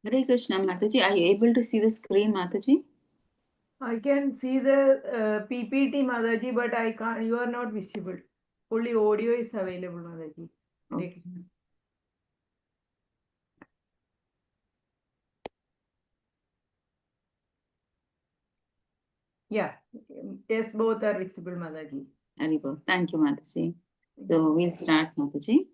Hare Krishna, Mataji. Are you able to see the screen, Mataji? I can see the PPT, Mataji, but I can't. You are not visible. Only audio is available, Mataji. Okay. Yeah. Yes, both are visible, Mataji. Haribol. Thank you, Mataji. So we'll start, Mataji.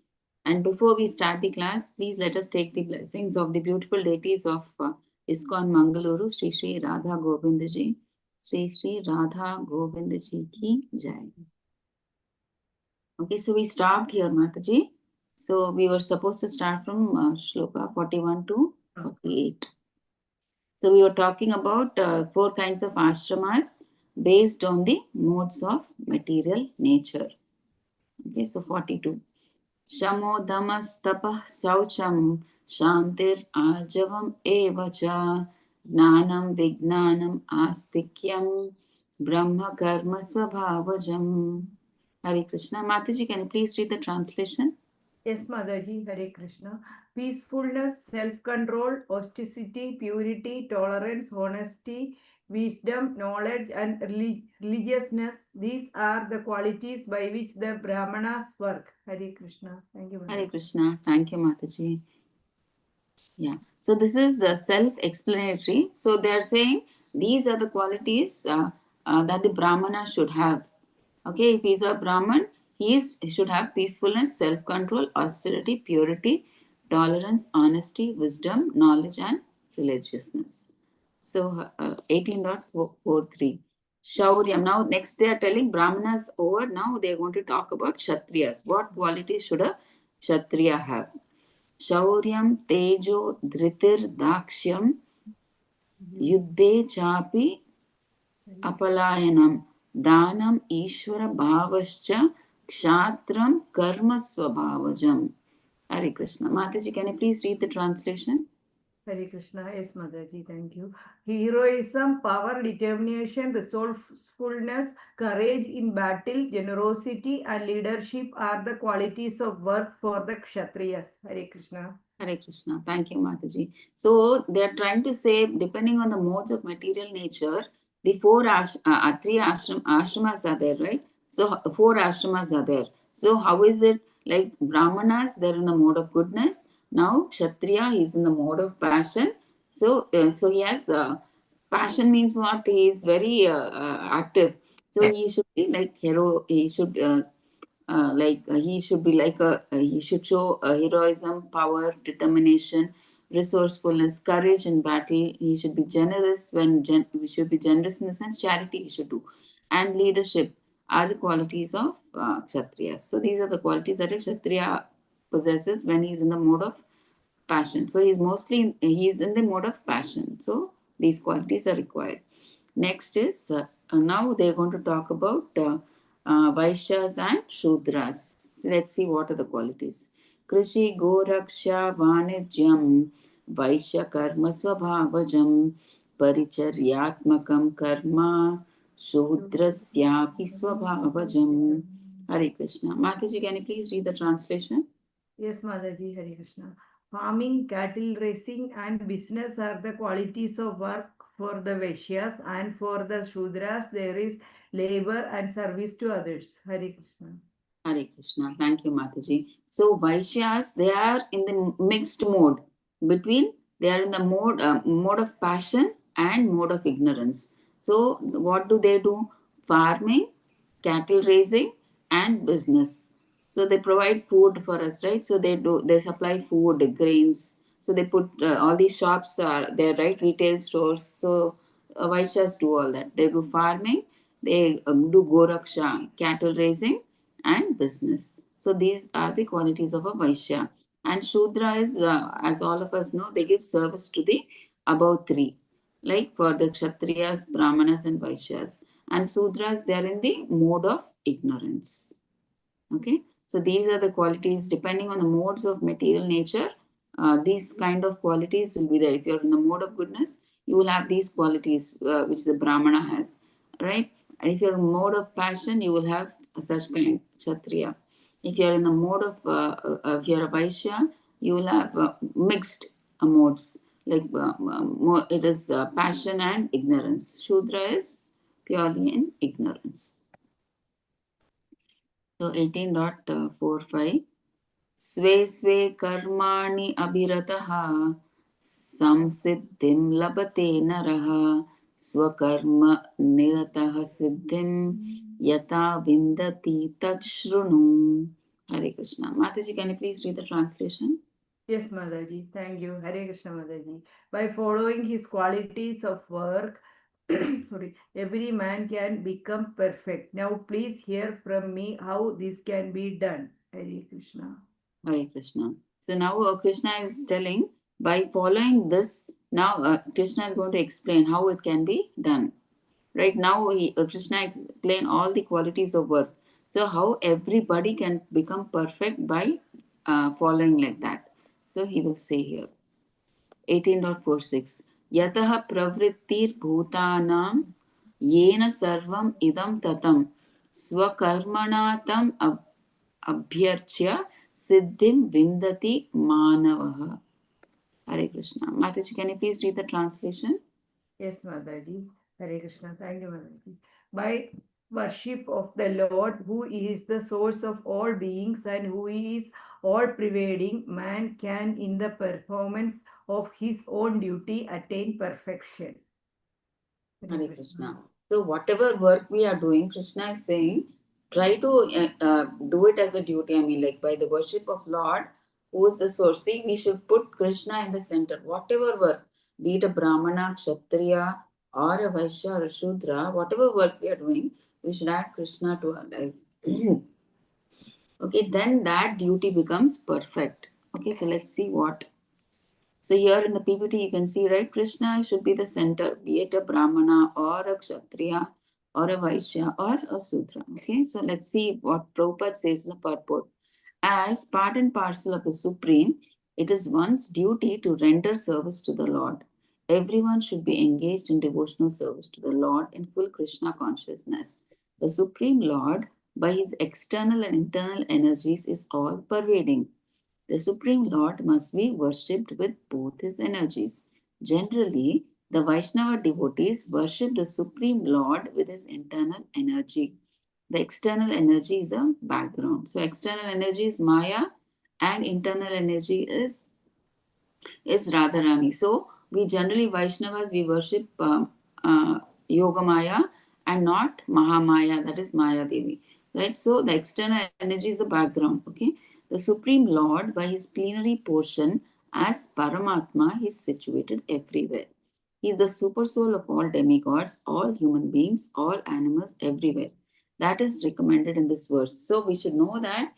And before we start the class, please let us take the blessings of the beautiful deities of ISKCON Mangaluru, Sri Sri Radha Govinda Ji. Sri Sri Radha Govinda Ji ki jai. Okay, so we stopped here, Mataji. So we were supposed to start from Shloka 41 to 48. So we were talking about 4 kinds of ashramas based on the modes of material nature. Okay, so 42. Shamo damastapah saucham shantir ajavam evacha gnanam vignanam astikyam brahma karma svabhavajam. Hare Krishna. Mataji, can you please read the translation? Yes, Mataji, Hare Krishna. Peacefulness, self-control, austicity, purity, tolerance, honesty, wisdom, knowledge, and religiousness. These are the qualities by which the Brahmanas work. Hare Krishna. Thank you, Mataji. Hare Krishna. Thank you, Mataji. Yeah. So this is self-explanatory. So they are saying these are the qualities that the Brahmana should have. Okay, if he is a Brahman, he should have peacefulness, self-control, austerity, purity, tolerance, honesty, wisdom, knowledge, and religiousness. So 18.43. Shauryam. Now next they are telling Brahmanas over. Now they are going to talk about Kshatriyas. What qualities should a Kshatriya have? Shauryam, Tejo, Dhritir, Dakshyam, Yuddhe Chapi, Apalayanam, Danam, Ishvara Bhavascha, Kshatram, Karma Swabhavajam. Hare Krishna. Mataji, can you please read the translation? Hare Krishna. Yes, Mataji, thank you. Heroism, power, determination, resourcefulness, courage in battle, generosity, and leadership are the qualities of work for the Kshatriyas. Hare Krishna. Hare Krishna. Thank you, Mataji. So they are trying to say, depending on the modes of material nature, the three ashramas are there, right? So 4 ashramas are there. So how is it like Brahmanas? They're in the mode of goodness. Now Kshatriya is in the mode of passion. So he has passion means what? He is very active. So he should be like hero. He should. He should be like he should show heroism, power, determination, resourcefulness, courage in battle. He should be generous we should be generous in the sense charity he should do, and leadership are the qualities of Kshatriya. So these are the qualities that a Kshatriya possesses when he's in the mode of passion. So he's in the mode of passion. So these qualities are required. Next is now they're going to talk about Vaishyas and Shudras. So let's see what are the qualities. Krishi Goraksha Vanijyam Vaishya Karma Swabhavajam Paricharyatmakam Karma Shudrasyapi Swabhavajam. Hare Krishna. Mataji, can you please read the translation? Yes, Mataji, Hare Krishna. Farming, cattle raising, and business are the qualities of work for the Vaishyas, and for the Shudras, there is labor and service to others. Hare Krishna. Hare Krishna. Thank you, Mataji. So Vaishyas, they are in the mixed mode between, they are in the mode of passion and mode of ignorance. So what do they do? Farming, cattle raising, and business. So they provide food for us, right? So they supply food, grains. So they put all these shops are there, right? Retail stores. So Vaishyas do all that. They do farming, they do Goraksha, cattle raising, and business. So these are the qualities of a Vaishya. And Shudra is, as all of us know, they give service to the above 3, like for the Kshatriyas, Brahmanas, and Vaishyas. And Sudras, they are in the mode of ignorance. Okay, so these are the qualities depending on the modes of material nature. These kind of qualities will be there. If you're in the mode of goodness, you will have these qualities which the Brahmana has, right? And if you're in mode of passion, you will have such kind Kshatriya. If you're in the mode of if you're a Vaishya, you will have mixed modes. like it is passion and ignorance. Shudra is purely in ignorance. So 18.45 स्वे स्वे कर्माणि अभिरतः संसिद्धिं लभते नरः स्वकर्म निरतः सिद्धिं यथा विन्दति तच्छृणु. Hare Krishna. Mataji, can you please read the translation? Yes, Mataji. Thank you. Hare Krishna, Mataji. By following his qualities of work, sorry, every man can become perfect. Now, please hear from me how this can be done. Hare Krishna. Hare Krishna. So now Krishna is telling, by following this, now Krishna is going to explain how it can be done. Right now, Krishna explain all the qualities of work. So how everybody can become perfect by following like that. So he will say here, 18.46 Yatah pravrittir bhutanam yena sarvam idam tatam swakarmana tam abhyarchya siddhim vindati manavaha. Hare Krishna. Mataji, can you please read the translation? Yes, Mataji. Hare Krishna. Thank you, Mataji. By worship of the Lord, who is the source of all beings and who is all pervading, man can, in the performance of his own duty, attain perfection. Hare Krishna. So whatever work we are doing, Krishna is saying, try to do it as a duty. I mean, like by the worship of Lord, who is the source. See, we should put Krishna in the center. Whatever work, be it a Brahmana, Kshatriya, or a Vaishya or a Shudra, whatever work we are doing, we should add Krishna to our life. Okay, then that duty becomes perfect. Okay, so let's see what. So here in the PPT, you can see, right, Krishna should be the center, be it a Brahmana or a Kshatriya or a Vaishya or a Sudra. Okay, so let's see what Prabhupada says in the purport. As part and parcel of the Supreme, it is one's duty to render service to the Lord. Everyone should be engaged in devotional service to the Lord in full Krishna consciousness. The Supreme Lord, by his external and internal energies, is all pervading. The Supreme Lord must be worshipped with both his energies. Generally, the Vaishnava devotees worship the Supreme Lord with his internal energy. The external energy is a background. So, external energy is Maya and internal energy is Radharani. So, we generally, Vaishnavas, we worship Yoga Maya and not Mahamaya, that is Maya Devi. Right? So, the external energy is the background. Okay? The Supreme Lord, by his plenary portion as Paramatma, is situated everywhere. He is the super soul of all demigods, all human beings, all animals, everywhere. That is recommended in this verse. So, we should know that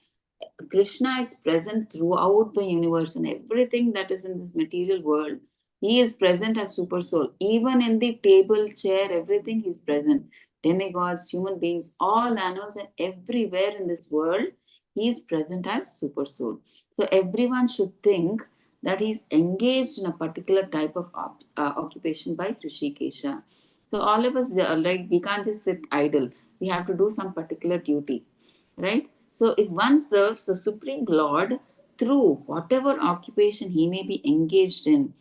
Krishna is present throughout the universe and everything that is in this material world. He is present as super soul. Even in the table, chair, everything he is present. Demigods, human beings, all animals, and everywhere in this world, he is present as super soul. So everyone should think that he is engaged in a particular type of occupation by Rishikesha. So all of us, like, we can't just sit idle. We have to do some particular duty, right? So if one serves the Supreme Lord through whatever occupation he may be engaged in,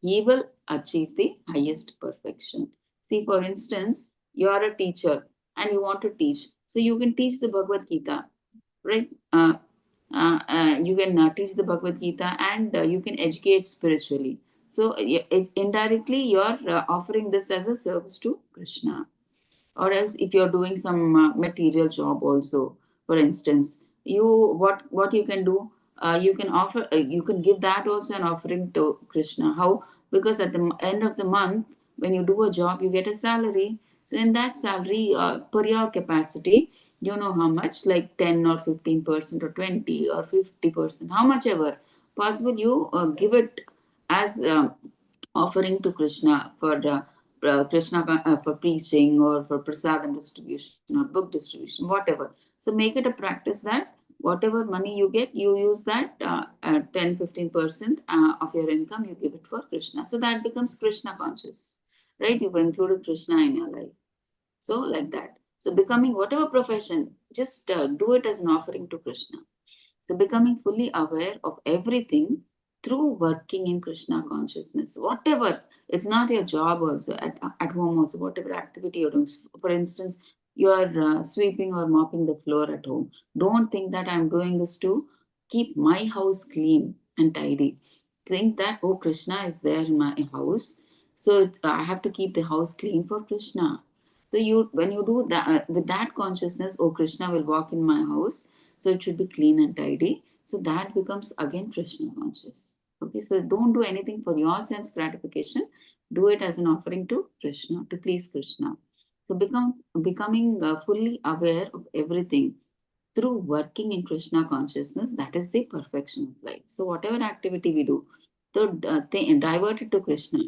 he will achieve the highest perfection. See, for instance, you are a teacher and you want to teach. So you can teach the Bhagavad Gita, right? You can teach the Bhagavad Gita and you can educate spiritually. So indirectly, you are offering this as a service to Krishna. Or else, if you're doing some material job also, for instance, what you can do, you can offer, you can give that also an offering to Krishna. How? Because at the end of the month, when you do a job, you get a salary. So in that salary, per your capacity, you know how much, like 10 or 15% or 20 or 50%, how much ever possible, you give it as offering to Krishna for for preaching or for prasadam distribution or book distribution, whatever. So make it a practice that whatever money you get, you use that 10-15% of your income, you give it for Krishna. So that becomes Krishna conscious, right? You've included Krishna in your life. So like that. So becoming whatever profession, just do it as an offering to Krishna. So becoming fully aware of everything through working in Krishna consciousness. Whatever, it's not your job also, at home also, whatever activity you're doing. For instance, you are sweeping or mopping the floor at home. Don't think that I'm doing this to keep my house clean and tidy. Think that, oh, Krishna is there in my house. So I have to keep the house clean for Krishna. So when you do that with that consciousness, oh, Krishna will walk in my house, so it should be clean and tidy. So that becomes again Krishna conscious. Okay, so don't do anything for your sense gratification. Do it as an offering to Krishna, to please Krishna. So becoming fully aware of everything through working in Krishna consciousness. That is the perfection of life. So whatever activity we do, so divert it to Krishna,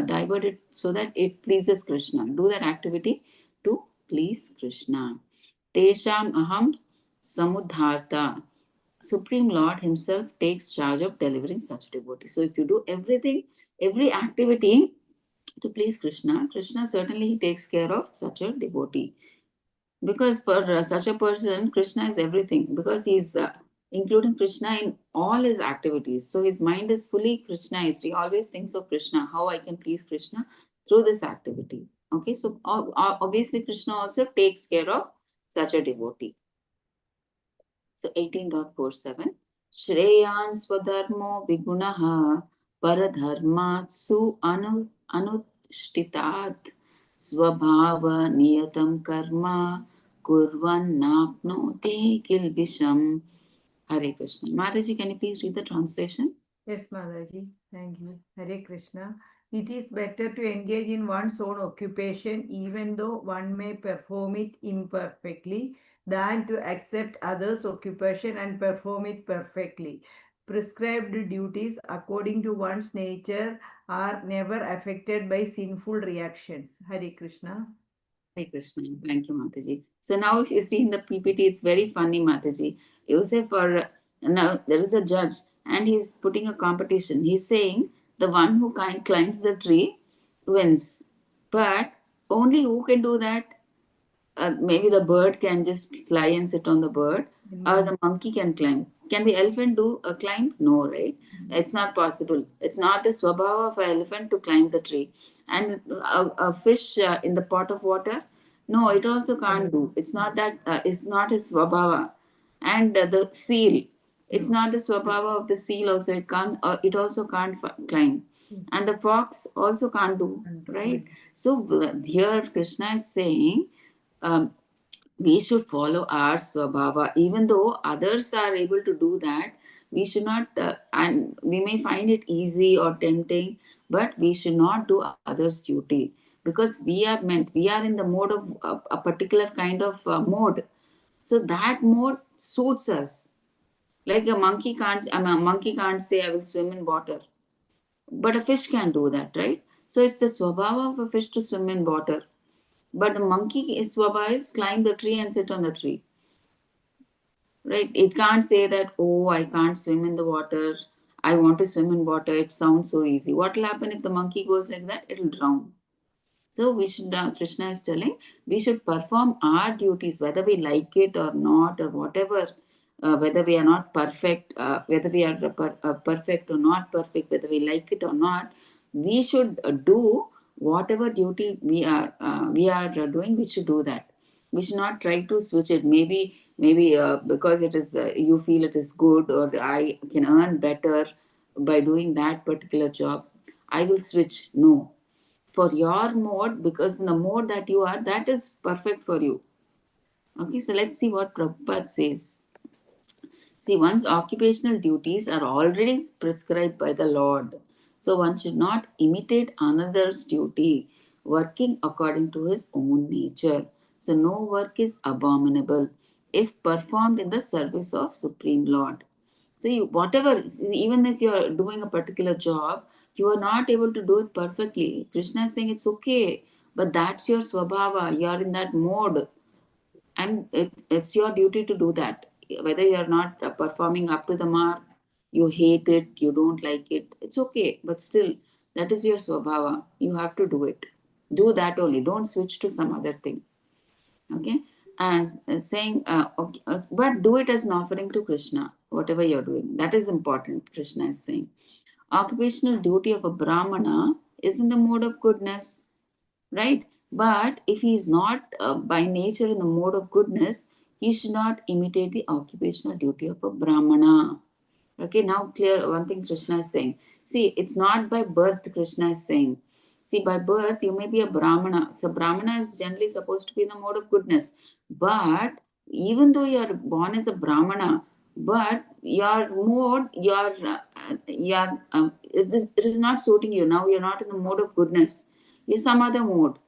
divert it so that it pleases Krishna. Do that activity to please Krishna. Tesham aham samudharta. Supreme Lord Himself takes charge of delivering such devotee. So if you do everything, every activity to please Krishna, Krishna certainly He takes care of such a devotee. Because for such a person, Krishna is everything. Because he's including Krishna in all his activities. So his mind is fully Krishnaized. He always thinks of Krishna, how I can please Krishna through this activity. Okay, so obviously Krishna also takes care of such a devotee. So 18.47 Shreyan Swadharmo Vigunaha Paradharmatsu Anushtitat Swabhava Niyatam Karma Kurvan Napnoti Kilbisham. Hare Krishna. Mataji, can you please read the translation? Yes, Mataji. Thank you. Hare Krishna. It is better to engage in one's own occupation, even though one may perform it imperfectly, than to accept others' occupation and perform it perfectly. Prescribed duties, according to one's nature, are never affected by sinful reactions. Hare Krishna. Hare Krishna. Thank you, Mataji. So now if you see in the PPT, it's very funny, Mataji. You say for now there is a judge and he's putting a competition. He's saying the one who climbs the tree wins. But only who can do that? Maybe the bird can just fly and sit on the bird, or the monkey can climb. Can the elephant do a climb? No, right? It's not possible. It's not the swabhava of an elephant to climb the tree. And a fish in the pot of water, no, it also can't do. It's not that, it's not his swabhava. And the seal, it's not the swabhava of the seal also. It can't, it also can't climb. And the fox also can't do, right? So here Krishna is saying, um, we should follow our swabhava. Even though others are able to do that, we should not, and we may find it easy or tempting, but we should not do others' duty because we are in the mode of a particular kind of mode. So that mode suits us. Like a monkey can't say, I will swim in water, but a fish can do that, right? So it's the swabhava of a fish to swim in water. But a monkey is swabha is climb the tree and sit on the tree. Right? It can't say that, oh, I can't swim in the water. I want to swim in water. It sounds so easy. What will happen if the monkey goes like that? It'll drown. So we should, Krishna is telling, we should perform our duties, whether we like it or not, or whatever, whether we are not perfect, whether we are perfect or not perfect, whether we like it or not, we should do whatever duty we are doing. We should do that. We should not try to switch it. Maybe because it is you feel it is good, or I can earn better by doing that particular job, I will switch. No, for your mode, because in the mode that you are, that is perfect for you. Okay, so let's see what Prabhupada says. See, one's occupational duties are already prescribed by the Lord. So one should not imitate another's duty, working according to his own nature. So no work is abominable if performed in the service of Supreme Lord. So you, whatever, even if you are doing a particular job, you are not able to do it perfectly. Krishna is saying it's okay, but that's your swabhava. You are in that mode, and it's your duty to do that. Whether you are not performing up to the mark, you hate it, you don't like it, it's okay, but still, that is your swabhava. You have to do it. Do that only. Don't switch to some other thing. Okay, as saying okay, but do it as an offering to Krishna. Whatever you're doing, that is important, Krishna is saying. Occupational duty of a Brahmana is in the mode of goodness, right? But if he is not by nature in the mode of goodness, he should not imitate the occupational duty of a Brahmana. Okay, now clear one thing Krishna is saying. See, it's not by birth, Krishna is saying. See, by birth, you may be a Brahmana. So, Brahmana is generally supposed to be in the mode of goodness. But even though you are born as a Brahmana, but your mode, it is not suiting you. Now you're not in the mode of goodness. You're some other mode.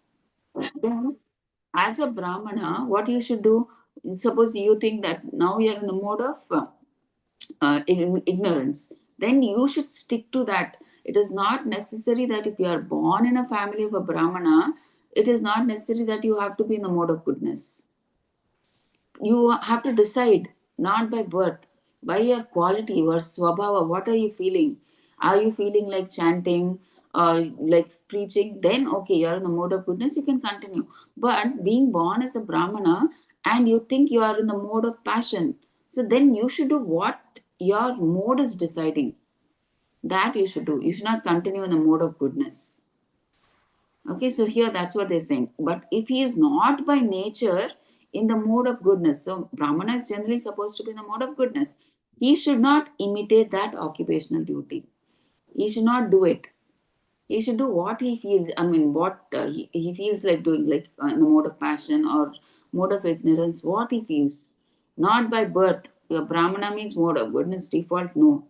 Then, as a Brahmana, what you should do, suppose you think that now you're in the mode of ignorance, then you should stick to that. It is not necessary that if you are born in a family of a Brahmana, it is not necessary that you have to be in the mode of goodness. You have to decide, not by birth, by your quality, your swabhava. What are you feeling? Are you feeling like chanting, like preaching? Then, okay, you're in the mode of goodness, you can continue. But being born as a Brahmana and you think you are in the mode of passion, so then you should do what your mode is deciding. That you should do. You should not continue in the mode of goodness. Okay, so here that's what they're saying. But if he is not by nature in the mode of goodness, so Brahmana is generally supposed to be in the mode of goodness, he should not imitate that occupational duty. He should not do it. He should do what he feels, I mean, what he feels like doing, like in the mode of passion or mode of ignorance, what he feels. Not by birth. Brahmana means mode of goodness, default, no.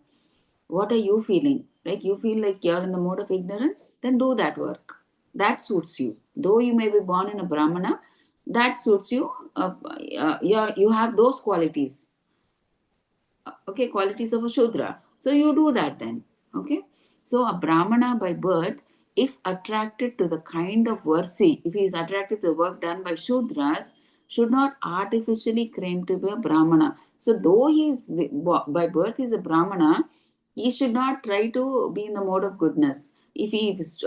What are you feeling? Like you feel like you're in the mode of ignorance? Then do that work. That suits you. Though you may be born in a Brahmana, that suits you. You have those qualities. Okay, qualities of a Shudra. So you do that then. Okay. So a Brahmana by birth, if attracted to the kind of worsi, if he is attracted to the work done by Shudras, should not artificially claim to be a Brahmana. So though he is by birth is a Brahmana, he should not try to be in the mode of goodness. If he is,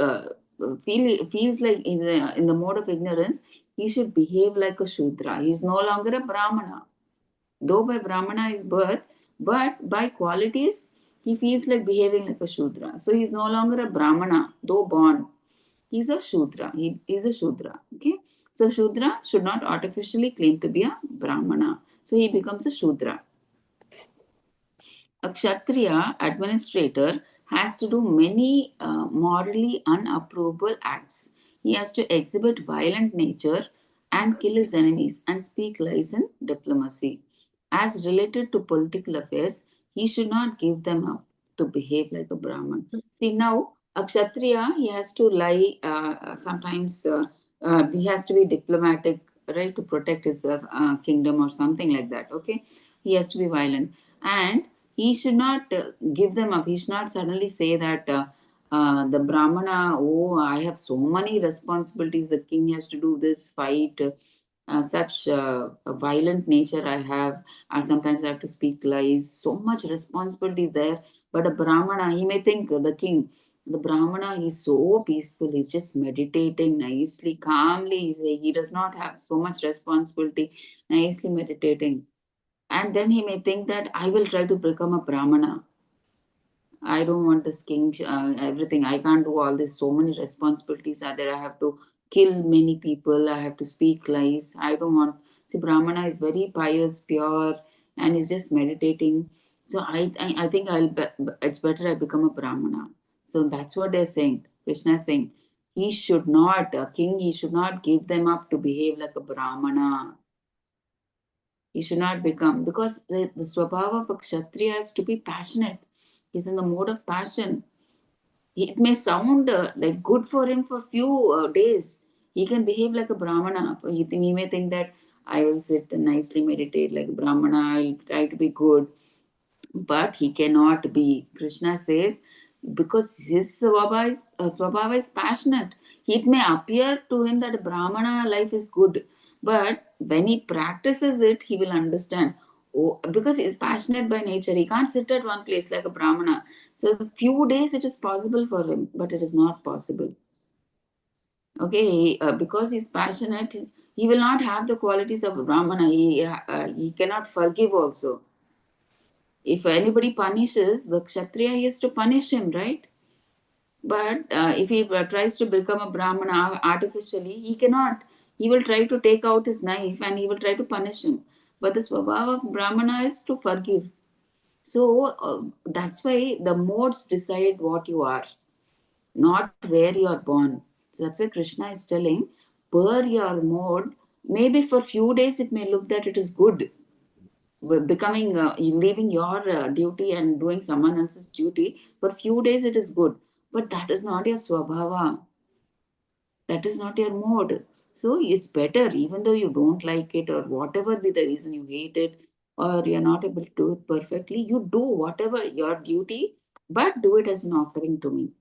feels like in the mode of ignorance, he should behave like a Shudra. He is no longer a Brahmana. Though by Brahmana is birth, but by qualities, he feels like behaving like a Shudra. So he's no longer a Brahmana, though born. He's a Shudra. He is a Shudra. Okay. So Shudra should not artificially claim to be a Brahmana. So he becomes a Shudra. A Kshatriya administrator has to do many morally unapprovable acts. He has to exhibit violent nature and kill his enemies and speak lies in diplomacy. As related to political affairs, he should not give them up to behave like a Brahman. See, now a Kshatriya, he has to lie, sometimes he has to be diplomatic, right, to protect his kingdom or something like that. Okay, he has to be violent. And he should not give them up. He should not suddenly say that the Brahmana, oh, I have so many responsibilities. The king has to do this, fight, such a violent nature I have. Sometimes I have to speak lies. So much responsibility there. But a Brahmana, he may think the king, the Brahmana, he's so peaceful. He's just meditating nicely, calmly. He does not have so much responsibility, nicely meditating. And then he may think that I will try to become a Brahmana. I don't want this king, everything. I can't do all this. So many responsibilities are there. I have to kill many people. I have to speak lies. I don't want. See, Brahmana is very pious, pure, and is just meditating. So I think it's better I become a Brahmana. So that's what they're saying. Krishna is saying he should not, a king, he should not give them up to behave like a Brahmana. He should not become, because the swabhava of a kshatriya is to be passionate. He's in the mode of passion. It may sound like good for him for few days. He can behave like a Brahmana. He may think that I will sit and nicely meditate like a Brahmana. I'll try to be good. But he cannot be. Krishna says, because his swabhava is passionate. It may appear to him that Brahmana life is good, but when he practices it, he will understand. Oh, because he is passionate by nature, he can't sit at one place like a Brahmana. So, few days it is possible for him, but it is not possible. Okay, because he's passionate, he will not have the qualities of a Brahmana. He cannot forgive also. If anybody punishes the Kshatriya, he has to punish him, right? But if he tries to become a Brahmana artificially, he cannot. He will try to take out his knife and he will try to punish him. But the swabhava of Brahmana is to forgive. So that's why the modes decide what you are, not where you are born. So that's why Krishna is telling, per your mode, maybe for few days it may look that it is good, becoming leaving your duty and doing someone else's duty. For few days it is good, but that is not your swabhava. That is not your mode. So it's better, even though you don't like it or whatever be the reason you hate it or you're not able to do it perfectly, you do whatever your duty, but do it as an offering to me.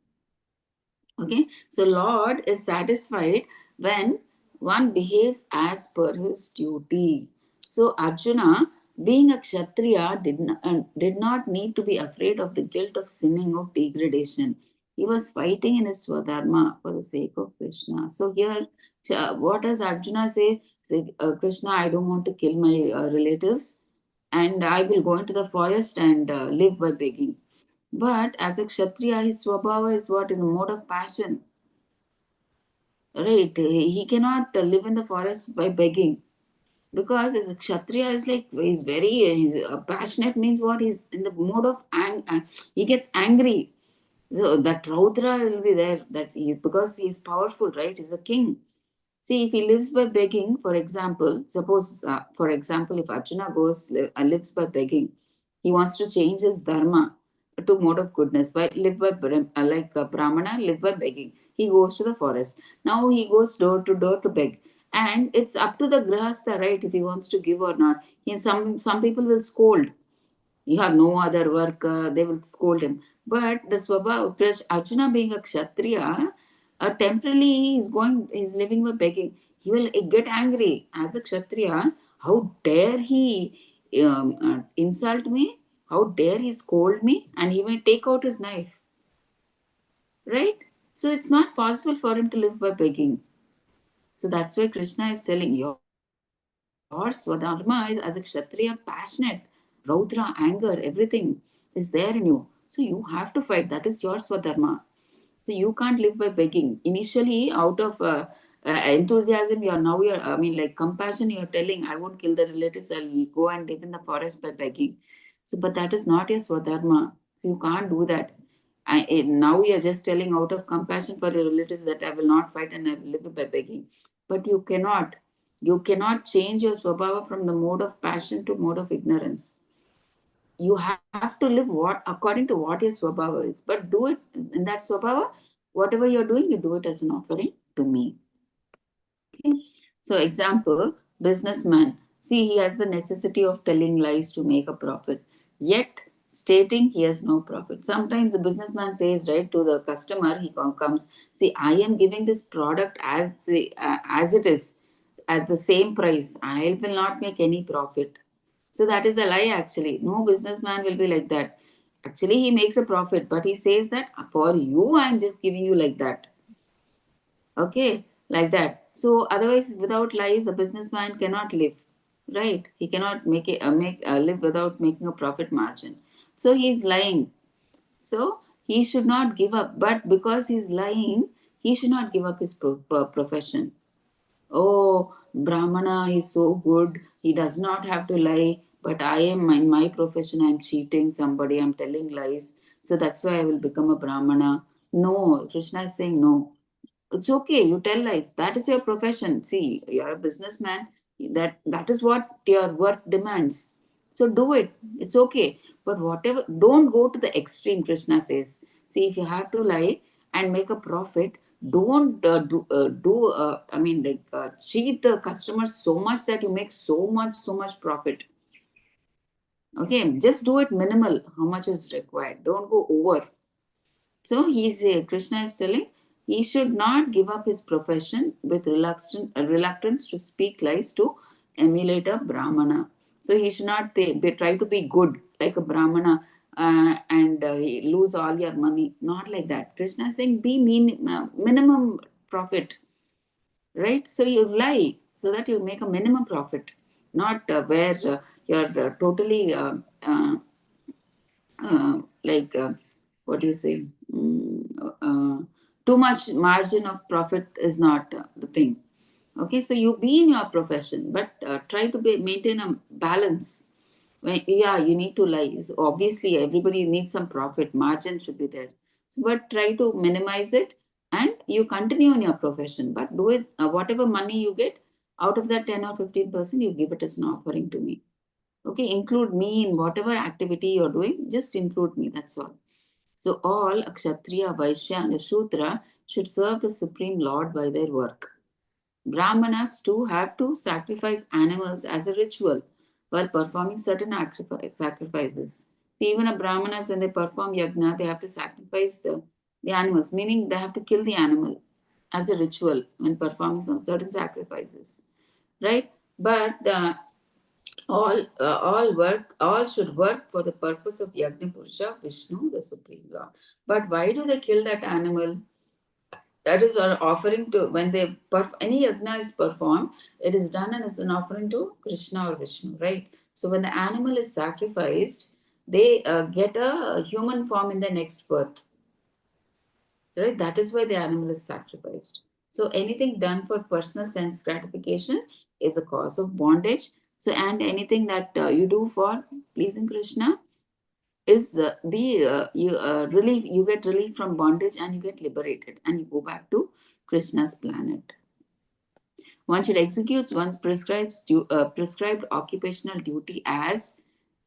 Okay, so Lord is satisfied when one behaves as per his duty. So Arjuna, being a Kshatriya, did not need to be afraid of the guilt of sinning, of degradation. He was fighting in his Swadharma for the sake of Krishna. So here, what does Arjuna say? Say, Krishna, I don't want to kill my relatives, and I will go into the forest and live by begging. But as a Kshatriya, his Swabhava is what? In the mode of passion. Right? He cannot live in the forest by begging. Because as a Kshatriya is like, he's very passionate, means what? He's in the mode of he gets angry. So that Raudra will be there, that he, because he's powerful, right? He's a king. See, if he lives by begging, for example, suppose, for example, if Arjuna lives by begging, he wants to change his dharma to mode of goodness by live by like Brahmana, live by begging. He goes to the forest. Now he goes door to beg, and it's up to the grahastha, right? If he wants to give or not. Some people will scold, you have no other work, they will scold him. But the Swabha, Arjuna being a Kshatriya, temporarily he's living by begging. He will get angry as a Kshatriya. How dare he insult me? How dare he scold me? And he may take out his knife, right? So it's not possible for him to live by begging. So that's why Krishna is telling, your Swadharma is as a Kshatriya passionate. Raudra, anger, everything is there in you. So you have to fight. That is your Swadharma. So you can't live by begging. Initially, out of enthusiasm, I mean, like compassion, you're telling, I won't kill the relatives, I'll go and live in the forest by begging. So, but that is not your Swadharma. You can't do that. Now you're just telling out of compassion for your relatives that I will not fight and I will live by begging. But you cannot. You cannot change your Swabhava from the mode of passion to mode of ignorance. You have to live what according to what your Swabhava is. But do it in that Swabhava, whatever you're doing, you do it as an offering to me. Okay. So, example, businessman. See, he has the necessity of telling lies to make a profit, yet stating he has no profit. Sometimes the businessman says, right, to the customer, he comes, see, I am giving this product as it is, at the same price. I will not make any profit. So that is a lie actually. No businessman will be like that. Actually, he makes a profit, but he says that for you, I'm just giving you like that. Okay, like that. So otherwise, without lies, a businessman cannot live, right? He cannot make live without making a profit margin. So he's lying. So he should not give up. But because he's lying, he should not give up his profession. Oh, Brahmana is so good. He does not have to lie. But I am in my profession, I'm cheating somebody, I'm telling lies. So that's why I will become a Brahmana. No, Krishna is saying no. It's okay, you tell lies. That is your profession. See, you're a businessman. That is what your work demands. So do it. It's okay. But whatever, don't go to the extreme, Krishna says. See, if you have to lie and make a profit, don't I mean, like, cheat the customers so much that you make so much profit. Okay, just do it minimal, how much is required. Don't go over. So Krishna is telling he should not give up his profession with reluctance to speak lies to emulate a Brahmana. So he should not try to be good like a Brahmana and lose all your money. Not like that. Krishna is saying be minimum profit, right? So you lie so that you make a minimum profit, not where you're totally like what do you say? Too much margin of profit is not the thing. Okay, so you be in your profession, but try to maintain a balance. Yeah, you need to lie. So obviously, everybody needs some profit. Margin should be there. So, but try to minimize it, and you continue in your profession. But do it. Whatever money you get out of that 10 or 15%, you give it as an offering to me. Okay, include me in whatever activity you're doing. Just include me. That's all. So all a Kshatriya, Vaishya, and a Shudra should serve the Supreme Lord by their work. Brahmanas too have to sacrifice animals as a ritual while performing certain sacrifices. Even a Brahmanas, when they perform yajna, they have to sacrifice the animals, meaning they have to kill the animal as a ritual when performing some certain sacrifices. Right? But all should work for the purpose of Yajna Purusha, Vishnu, the Supreme Lord. But why do they kill that animal? That is an offering to when they any yajna is performed, it is done and is an offering to Krishna or Vishnu, right? So when the animal is sacrificed, they get a human form in the next birth, right? That is why the animal is sacrificed. So anything done for personal sense gratification is a cause of bondage. So and anything that you do for pleasing Krishna is the you relief. You get relief from bondage and you get liberated and you go back to Krishna's planet. One should execute one's prescribed occupational duty as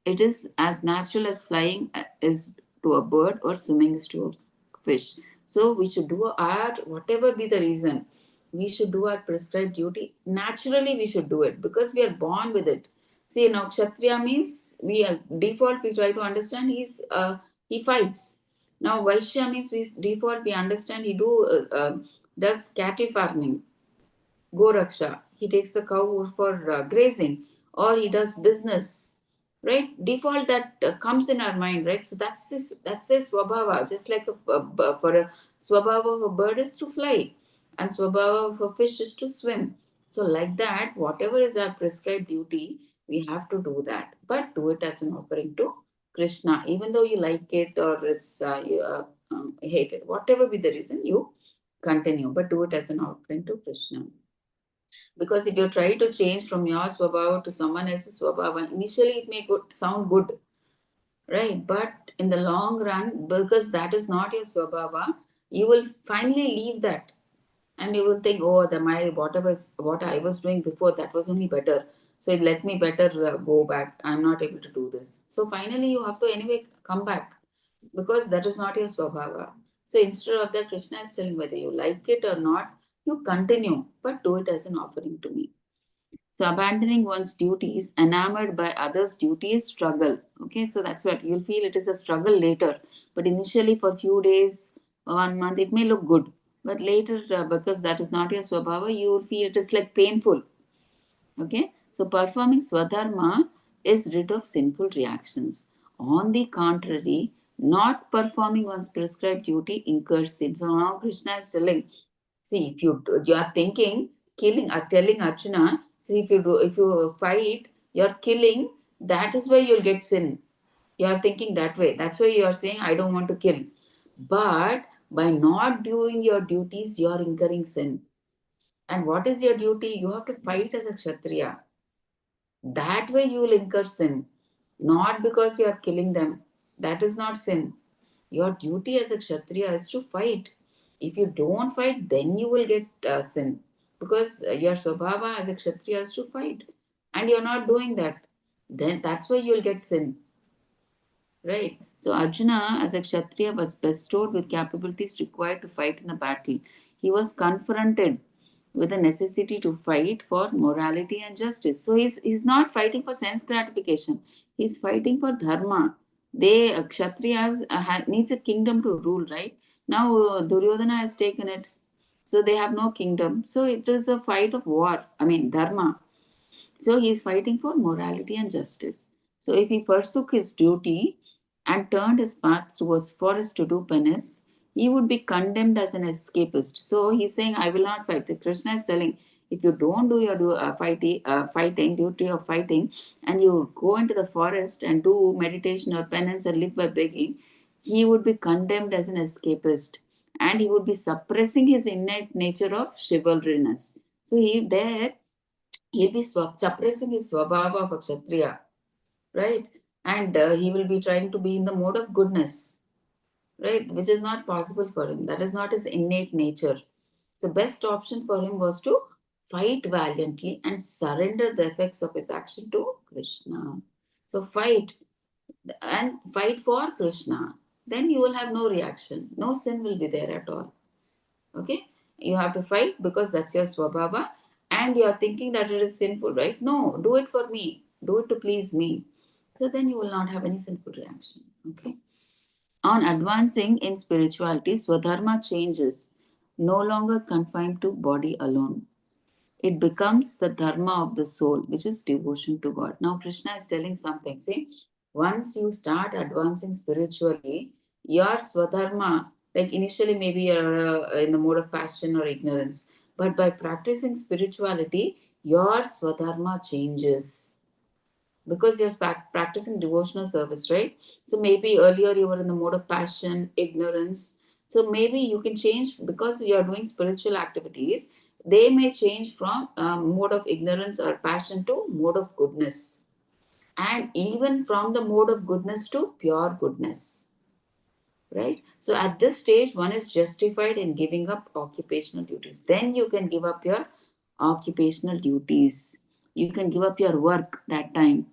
it is as natural as flying is to a bird or swimming is to a fish. So we should do our, whatever be the reason, we should do our prescribed duty. Naturally, we should do it because we are born with it. See, now Kshatriya means we are default. We try to understand he fights. Now Vaishya means we default we understand does cattle farming, Goraksha. He takes the cow for grazing, or he does business, right? Default that comes in our mind, right? So that's his swabhava. Just like for a swabhava of a bird is to fly, and swabhava of a fish is to swim. So like that, whatever is our prescribed duty, we have to do that, but do it as an offering to Krishna, even though you like it or you hate it, whatever be the reason, you continue, but do it as an offering to Krishna. Because if you try to change from your swabhava to someone else's swabhava, initially it may sound good, right? But in the long run, because that is not your swabhava, you will finally leave that, and you will think, oh, what I was doing before, that was only better. So it let me better go back. I'm not able to do this. So finally, you have to anyway come back because that is not your swabhava. So instead of that, Krishna is telling whether you like it or not, you continue, but do it as an offering to me. So abandoning one's duties, enamored by others' duties, struggle. Okay, so that's what you'll feel. It is a struggle later, but initially for few days, 1 month, it may look good, but later, because that is not your swabhava, you will feel it is like painful. Okay, so performing swadharma is rid of sinful reactions. On the contrary, not performing one's prescribed duty incurs sin. So now Krishna is telling, see, if you are thinking killing, telling Arjuna, see, if you fight, you're killing. That is why you'll get sin. You are thinking that way. That's why you are saying, I don't want to kill. But by not doing your duties, you are incurring sin. And what is your duty? You have to fight as a Kshatriya. That way you will incur sin. Not because you are killing them. That is not sin. Your duty as a Kshatriya is to fight. If you don't fight, then you will get sin. Because your Swabhava as a Kshatriya is to fight. And you're not doing that. Then that's why you'll get sin. Right. So Arjuna, as a Kshatriya, was bestowed with capabilities required to fight in a battle. He was confronted with the necessity to fight for morality and justice. So he's not fighting for sense gratification. He's fighting for dharma. They Kshatriyas needs a kingdom to rule, right? Now Duryodhana has taken it. So they have no kingdom. So it is a fight of war. I mean dharma. So he is fighting for morality and justice. So if he forsook his duty and turned his path towards forest to do penance, he would be condemned as an escapist. So he's saying, I will not fight. So Krishna is telling, If you don't do your fighting, duty of fighting, and you go into the forest and do meditation or penance and live by begging, he would be condemned as an escapist, and he would be suppressing his innate nature of chivalryness. So he'll be suppressing his swabhava of a kshatriya, right? And he will be trying to be in the mode of goodness, right? Which is not possible for him. That is not his innate nature. So best option for him was to fight valiantly and surrender the effects of his action to Krishna. So fight for Krishna. Then you will have no reaction. No sin will be there at all. Okay? You have to fight because that's your swabhava, and you are thinking that it is sinful, right? No, do it for me. Do it to please me. So then you will not have any sinful reaction. Okay? On advancing in spirituality, Swadharma changes, no longer confined to body alone. It becomes the dharma of the soul, which is devotion to God. Now, Krishna is telling something. See, once you start advancing spiritually, your Swadharma, like initially maybe you're in the mode of passion or ignorance, but by practicing spirituality, your Swadharma changes because you're practicing devotional service, right? So maybe earlier you were in the mode of passion, ignorance. So maybe you can change because you are doing spiritual activities. They may change from mode of ignorance or passion to mode of goodness, and even from the mode of goodness to pure goodness, right? So at this stage, one is justified in giving up occupational duties. Then you can give up your occupational duties. You can give up your work that time,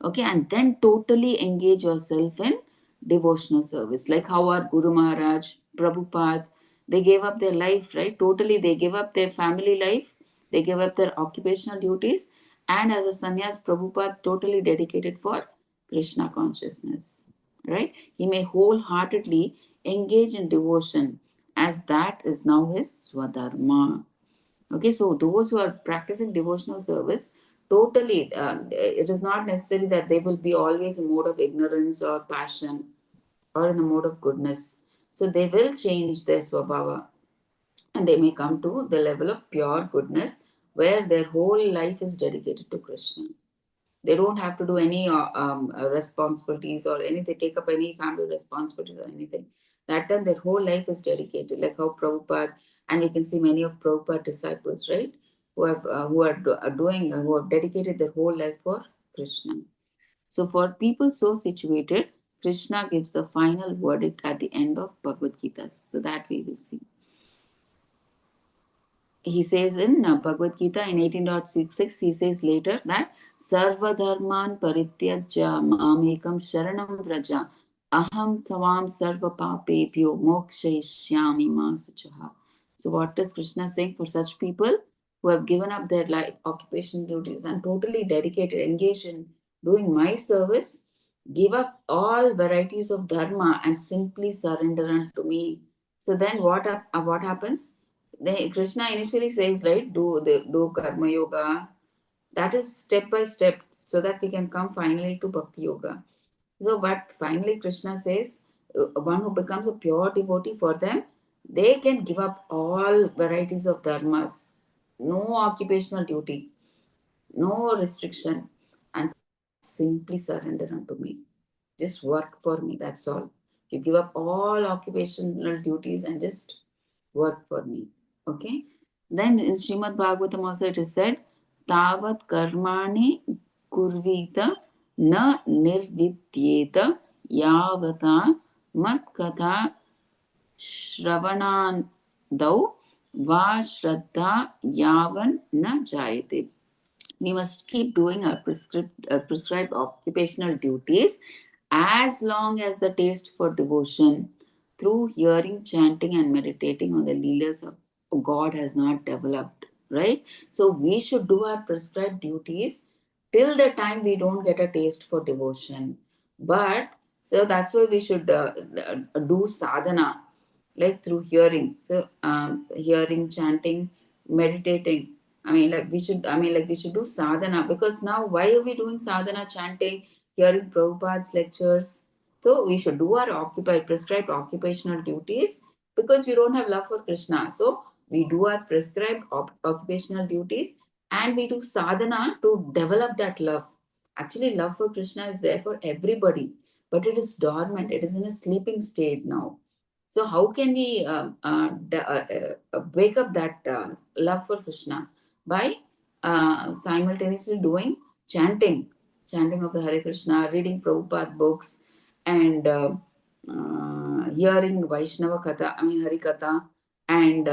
okay, and then totally engage yourself in devotional service, like how our Guru Maharaj, Prabhupada, they gave up their life, right? Totally, they gave up their family life, they gave up their occupational duties, and as a sannyas, Prabhupada totally dedicated for Krishna consciousness, right? He may wholeheartedly engage in devotion, as that is now his swadharma. Okay, so those who are practicing devotional service, totally, it is not necessary that they will be always in mode of ignorance or passion or in the mode of goodness. So they will change their swabhava, and they may come to the level of pure goodness where their whole life is dedicated to Krishna. They don't have to do any responsibilities or anything, take up any family responsibilities or anything. That time their whole life is dedicated, like how Prabhupada, and we can see many of Prabhupada disciples, right, who have dedicated their whole life for Krishna. So for people so situated, Krishna gives the final verdict at the end of Bhagavad Gita. So that we will see. He says in Bhagavad Gita in 18.66, he says later that Sarva Dharman Parityajya Mamekam Sharanam Vraja Aham Tavam Sarva Papebhyo Mokshayishyami Ma Suchaha. So what is Krishna saying? For such people who have given up their life, occupation duties and totally dedicated, engaged in doing my service, give up all varieties of dharma and simply surrender unto me. So then what happens? Krishna initially says, right, do karma yoga. That is step by step, so that we can come finally to bhakti yoga. So, but finally, Krishna says, one who becomes a pure devotee, for them, they can give up all varieties of dharmas, no occupational duty, no restriction, and simply surrender unto me. Just work for me, that's all. You give up all occupational duties and just work for me. Okay. Then in Srimad Bhagavatam also it is said, Tavat karmani kurvita na nirvidyeta yavata mat katha shravanandau va shraddha yavan na jayate. We must keep doing our prescribed occupational duties as long as the taste for devotion through hearing, chanting, and meditating on the leelas of God has not developed, right? So we should do our prescribed duties till the time we don't get a taste for devotion. But so that's why we should do sadhana, like through hearing. So hearing, chanting, meditating. We should do sadhana, because now why are we doing sadhana, chanting, hearing Prabhupada's lectures? So we should do our prescribed occupational duties because we don't have love for Krishna. So We do our prescribed occupational duties, and we do sadhana to develop that love. Actually, love for Krishna is there for everybody, but it is dormant. It is in a sleeping state now. So how can we wake up that love for Krishna? By simultaneously doing chanting, chanting of the Hare Krishna, reading Prabhupada books, and hearing Vaishnava Katha, Hari Katha, and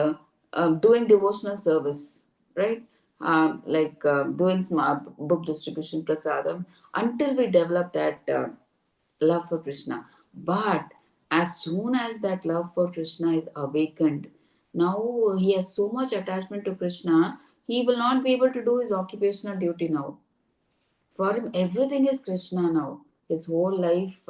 doing devotional service, right? Doing book distribution, prasadam, until we develop that love for Krishna. But as soon as that love for Krishna is awakened, now he has so much attachment to Krishna, he will not be able to do his occupational duty now. For him, everything is Krishna now. His whole life,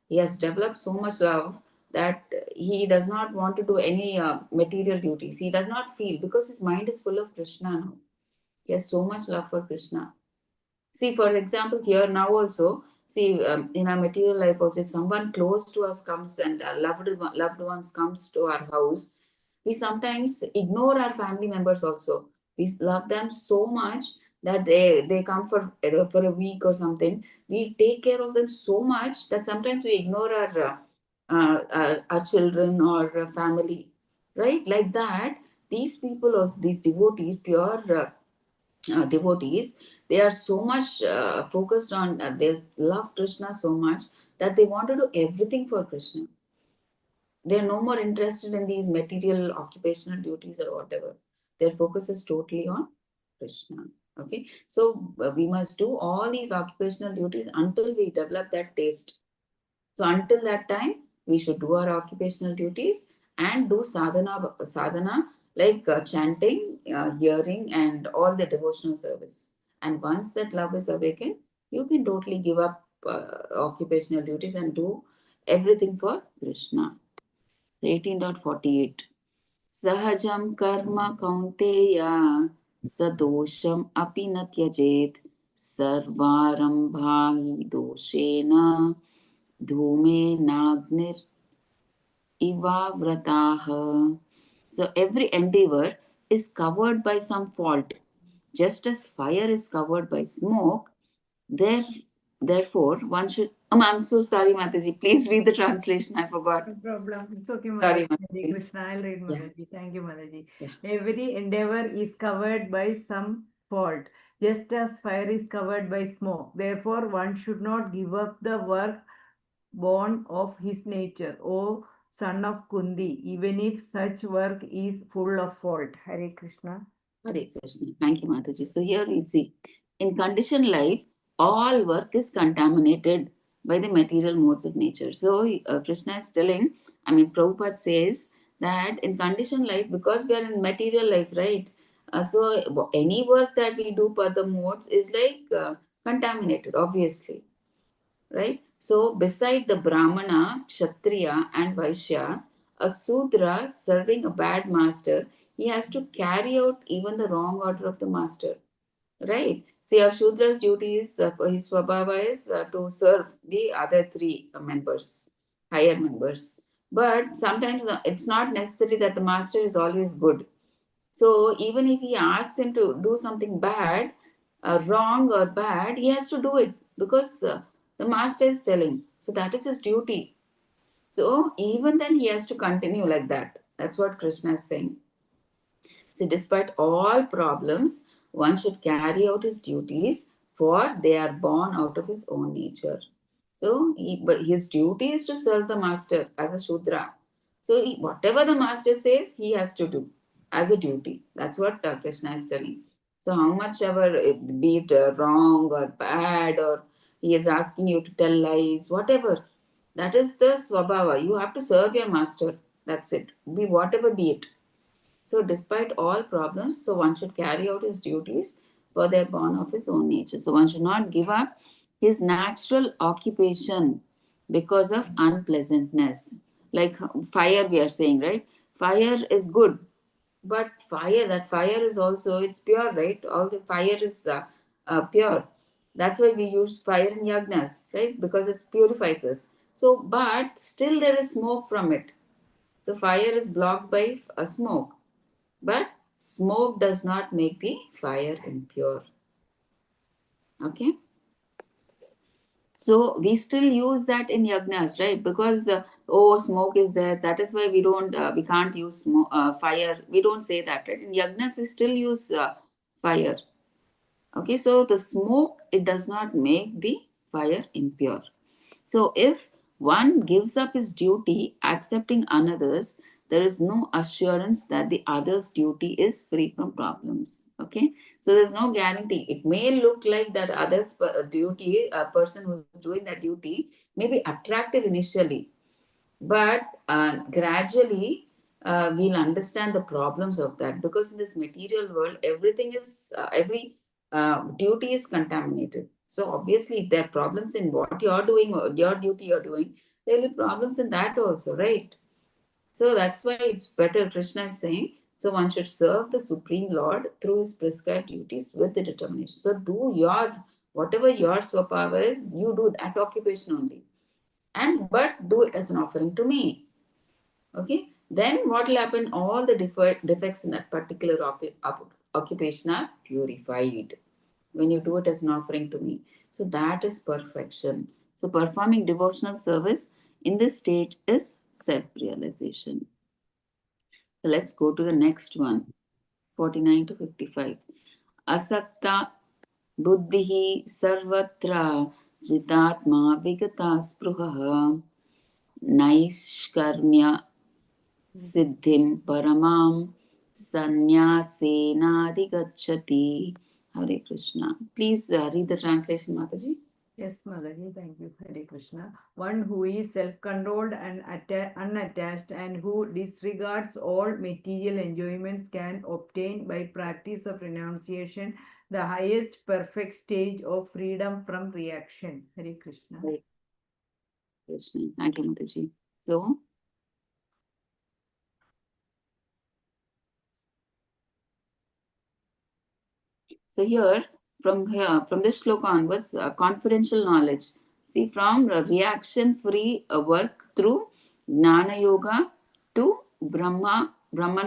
he has developed so much love that he does not want to do any material duties. He does not feel, because his mind is full of Krishna now. He has so much love for Krishna. See, for example, here now also, see, in our material life also, if someone close to us comes and loved ones comes to our house, we sometimes ignore our family members also. We love them so much that they come for a week or something. We take care of them so much that sometimes we ignore our children or family, right? Like that, these people also, these devotees, pure devotees, they are so much focused on, they love Krishna so much that they want to do everything for Krishna. They are no more interested in these material occupational duties or whatever. Their focus is totally on Krishna. Okay, so we must do all these occupational duties until we develop that taste. So until that time, we should do our occupational duties and do sadhana like chanting, hearing, and all the devotional service. And once that love is awakened, you can totally give up occupational duties and do everything for Krishna. 18.48. Sahajam karma kaunteya sadosham api na tyajet sarvarambha hi doshena dhume nagnir ivavrataha. So every endeavor is covered by some fault. Just as fire is covered by smoke, there, therefore, one should. I'm so sorry, Mataji. Please read the translation. I forgot. No problem. It's okay, Sorry, Mataji. Hare Mataji. Krishna. I'll read Yeah. Mataji. Thank you, Mataji. Yeah. Every endeavor is covered by some fault, just as fire is covered by smoke. Therefore, one should not give up the work born of his nature, O son of Kundi, even if such work is full of fault. Hare Krishna. Hare Krishna. Thank you, Mataji. So here we see, in conditioned life, all work is contaminated by the material modes of nature. So Krishna is telling, Prabhupada says that in conditioned life, because we are in material life, right? So any work that we do per the modes is like contaminated, obviously, right? So beside the Brahmana, Kshatriya, and Vaishya, a Sudra serving a bad master, he has to carry out even the wrong order of the master, right? See, a Shudra's duty is, his Swabhava is to serve the other three members, higher members. But sometimes it's not necessary that the master is always good. So even if he asks him to do something bad, wrong or bad, he has to do it because the master is telling. So that is his duty. So even then he has to continue like that. That's what Krishna is saying. See, despite all problems, one should carry out his duties, for they are born out of his own nature. So, but his duty is to serve the master as a Shudra. So, whatever the master says, he has to do as a duty. That's what Krishna is telling. So, how much ever, be it wrong or bad, or he is asking you to tell lies, whatever, that is the Swabhava. You have to serve your master. That's it. Be whatever be it. So, despite all problems, so one should carry out his duties, for they are born of his own nature. So, one should not give up his natural occupation because of unpleasantness. Like fire, we are saying, right? Fire is good, but that fire is also, it's pure, right? All the fire is pure. That's why we use fire in yagnas, right? Because it purifies us. So, but still there is smoke from it. So, fire is blocked by a smoke. but smoke does not make the fire impure. Okay. So we still use that in yagnas, right? Because oh, smoke is there. That is why we can't use fire. We don't say that, right? In yagnas, we still use fire. Okay, so the smoke, it does not make the fire impure. So if one gives up his duty accepting another's, there is no assurance that the other's duty is free from problems. Okay, so there's no guarantee. It may look like that other's duty, a person who's doing that duty, may be attractive initially, but gradually we'll understand the problems of that, because in this material world everything is every duty is contaminated. So obviously if there are problems in what you're doing or your duty you're doing, there will be problems in that also, right? So that's why it's better, Krishna is saying, so one should serve the Supreme Lord through his prescribed duties with the determination. So do your, whatever your swapower is, you do that occupation only, and but do it as an offering to me. Okay, then what will happen? All the defects in that particular occupation are purified when you do it as an offering to me. So that is perfection. So performing devotional service in this state is self-realization. So let's go to the next one, 49 to 55. Asakta buddhihi sarvatra jitatma vigata spruha naishkarmya siddhim paramam sanyasenadhigacchati. Hare Krishna. Please read the translation, Mataji. Yes, Motherji, thank you, Hare Krishna. One who is self-controlled and unattached and who disregards all material enjoyments can obtain by practice of renunciation the highest perfect stage of freedom from reaction. Hare Krishna. Hare Krishna. Thank you, Mataji. So, here, from this shloka onwards, confidential knowledge. See, from reaction-free work through Jnana Yoga to Brahman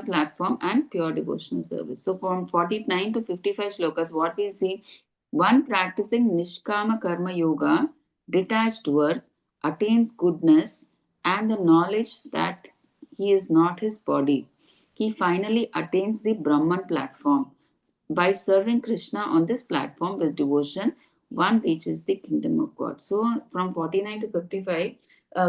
platform and pure devotional service. So from 49 to 55 shlokas, what we'll see, one practicing Nishkama Karma Yoga, detached work, attains goodness and the knowledge that he is not his body. He finally attains the Brahman platform. By serving Krishna on this platform with devotion, one reaches the kingdom of God. So, from 49 to 55,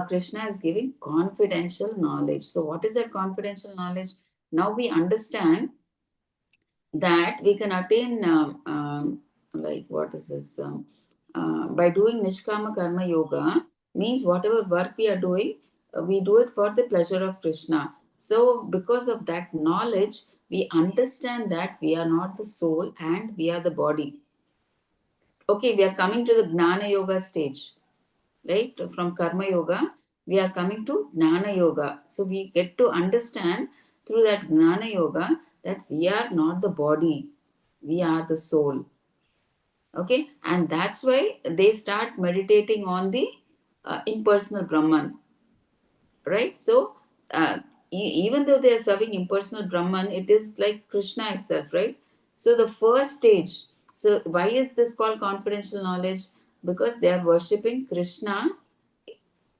Krishna is giving confidential knowledge. So, what is that confidential knowledge? Now we understand that we can attain, like, what is this? By doing Nishkama Karma Yoga, means whatever work we are doing, we do it for the pleasure of Krishna. So, because of that knowledge, we understand that we are not the soul and we are the body. Okay, we are coming to the Gnana Yoga stage, right? From Karma Yoga, we are coming to Gnana Yoga. So we get to understand through that Gnana Yoga that we are not the body, we are the soul. Okay, and that's why they start meditating on the impersonal Brahman, right? So even though they are serving impersonal Brahman, it is like Krishna itself, right? So the first stage, so why is this called confidential knowledge? Because they are worshipping Krishna.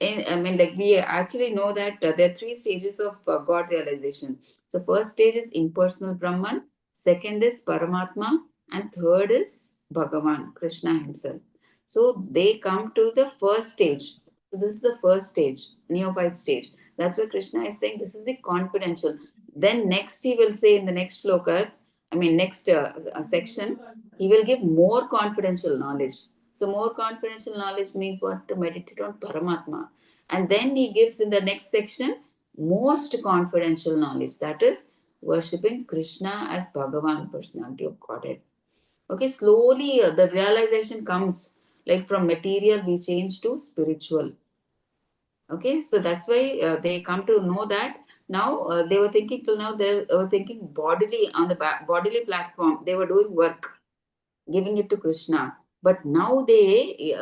I mean, like we actually know that there are three stages of God realization. So first stage is impersonal Brahman, second is Paramatma, and third is Bhagavan, Krishna himself. So they come to the first stage. So this is the first stage, neophyte stage. That's why Krishna is saying this is the confidential. Then next he will say in the next shlokas, I mean next section, he will give more confidential knowledge. So more confidential knowledge means what? To meditate on Paramatma. And then he gives in the next section most confidential knowledge, that is worshipping Krishna as Bhagavan, personality of Godhead. Okay, slowly the realization comes, like from material we change to spiritual. Okay, so that's why they come to know that now they were thinking till now they were thinking bodily on the bodily platform, they were doing work, giving it to Krishna. But now they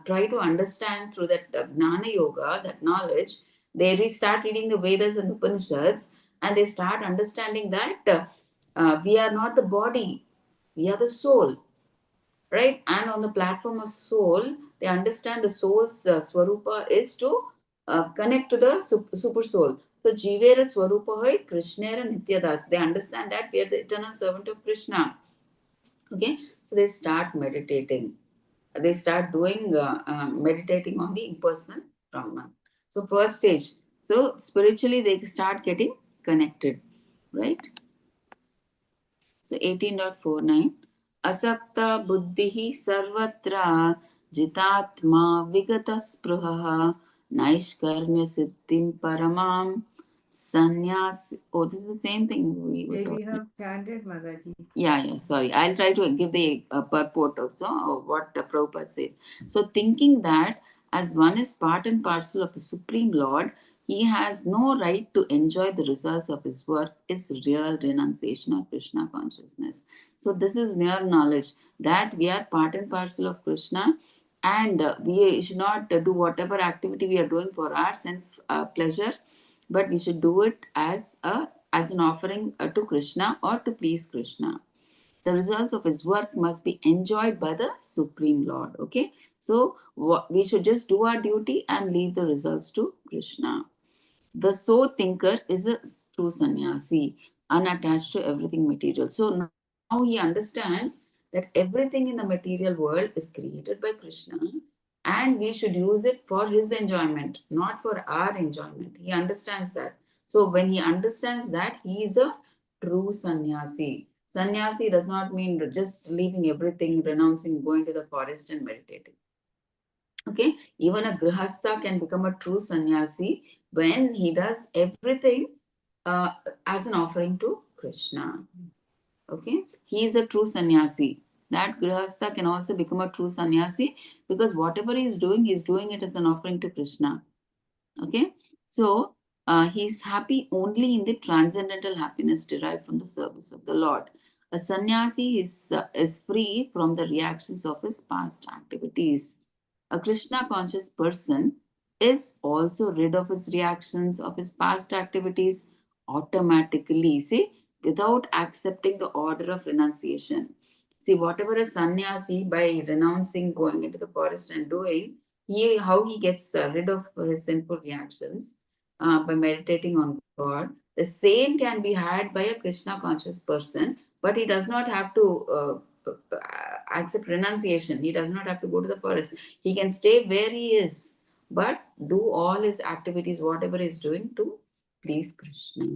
try to understand through that Gnana Yoga, that knowledge, they start reading the Vedas and Upanishads. And they start understanding that we are not the body, we are the soul, right? And on the platform of soul, they understand the soul's swarupa is to connect to the super soul. So Jivera Swarupa Hoy Krishnera Nityadas. They understand that we are the eternal servant of Krishna. Okay, so they start meditating. They start doing meditating on the impersonal Brahman. So first stage. So spiritually they start getting connected, right? So 18.49. Asakta buddhihi sarvatra jitatma vigata spruhaha naishkarmya siddhim paramam sannyas. Oh, this is the same thing we were We talking. have chanted, Mataji. Yeah, sorry. I'll try to give the purport also of what Prabhupada says. So, thinking that as one is part and parcel of the Supreme Lord, he has no right to enjoy the results of his work is real renunciation of Krishna consciousness. So, this is near knowledge that we are part and parcel of Krishna, and we should not do whatever activity we are doing for our sense pleasure, but we should do it as an offering to Krishna or to please Krishna. The results of his work must be enjoyed by the Supreme Lord. Okay, so we should just do our duty and leave the results to Krishna. The so thinker is a true sannyasi, unattached to everything material. So now he understands that everything in the material world is created by Krishna, and we should use it for his enjoyment, not for our enjoyment. He understands that. So when he understands that, he is a true sannyasi. Sannyasi does not mean just leaving everything, renouncing, going to the forest and meditating. Okay, even a grihastha can become a true sannyasi when he does everything uh, as an offering to Krishna. Okay, he is a true sannyasi. That grihastha can also become a true sannyasi because whatever he is doing it as an offering to Krishna. Okay, so he's happy only in the transcendental happiness derived from the service of the Lord. A sannyasi is free from the reactions of his past activities. A Krishna conscious person is also rid of his reactions of his past activities automatically, see, without accepting the order of renunciation. See, whatever a sannyasi by renouncing, going into the forest and doing, how he gets rid of his sinful reactions by meditating on God. The same can be had by a Krishna conscious person, but he does not have to accept renunciation. He does not have to go to the forest. He can stay where he is, but do all his activities, whatever he's doing, to please Krishna.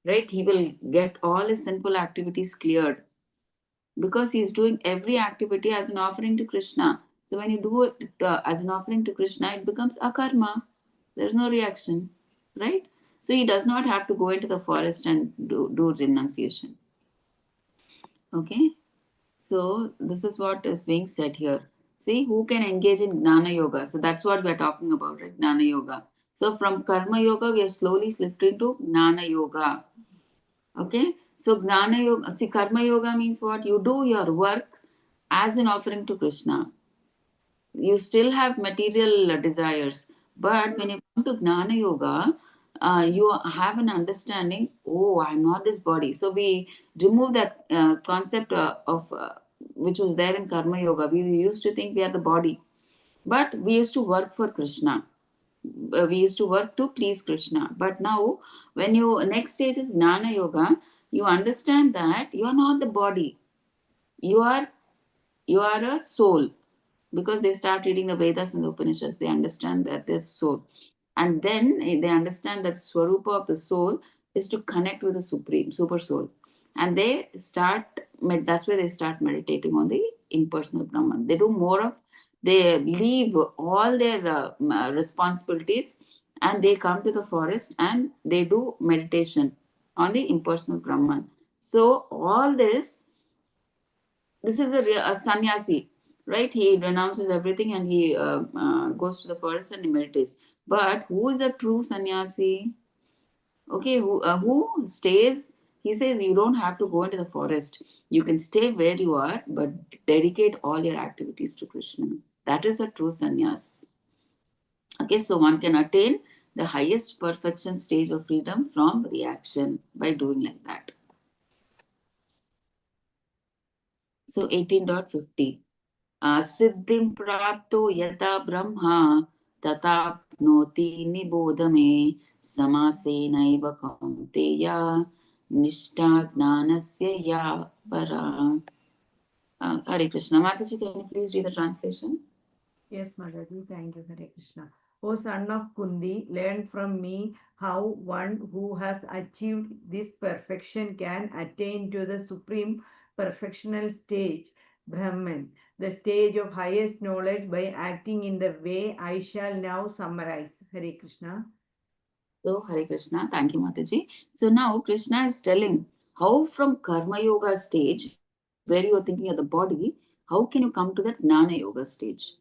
Right? He will get all his sinful activities cleared because he is doing every activity as an offering to Krishna. So when you do it as an offering to Krishna, it becomes a karma. There's no reaction, right? So he does not have to go into the forest and do renunciation. Okay, so this is what is being said here. See, who can engage in Gnana Yoga? So that's what we're talking about, right? Gnana Yoga. So from Karma Yoga, we are slowly shifting to Gnana Yoga. Okay, so Gnana Yoga, see, Karma Yoga means what? You do your work as an offering to Krishna. You still have material desires, but when you come to Gnana Yoga, you have an understanding, oh, I'm not this body. So we remove that concept of which was there in Karma Yoga. We used to think we are the body, but we used to work for Krishna. We used to work to please Krishna. But now, when you next stage is Gnana Yoga, you understand that you are not the body. You are a soul, because they start reading the Vedas and the Upanishads. They understand that they're soul, and then they understand that Swarupa of the soul is to connect with the supreme super soul, and they start. That's where they start meditating on the impersonal Brahman. They do more of. They leave all their responsibilities, and they come to the forest and they do meditation on the impersonal Brahman. So all this is a sannyasi, right? He renounces everything and he goes to the forest and he meditates. But who is a true sannyasi? Okay, who stays? He says you don't have to go into the forest. You can stay where you are, but dedicate all your activities to Krishna. That is a true sannyas. Okay, so one can attain the highest perfection stage of freedom from reaction by doing like that. So 18.50. Siddhim prapto yata brahma tatapnoti nibodhame samasenaiva kaunteya nishta gnanasya ya para. Hare Krishna. Mataji, can you please read the translation? Yes, Mataji, thank you, Hare Krishna. O son of Kundi, learn from me how one who has achieved this perfection can attain to the supreme perfectional stage, Brahman, the stage of highest knowledge by acting in the way I shall now summarize. Hare Krishna. So, Hare Krishna, thank you, Mataji. So, now Krishna is telling how from Karma Yoga stage, where you are thinking of the body, how can you come to that Jnana Yoga stage?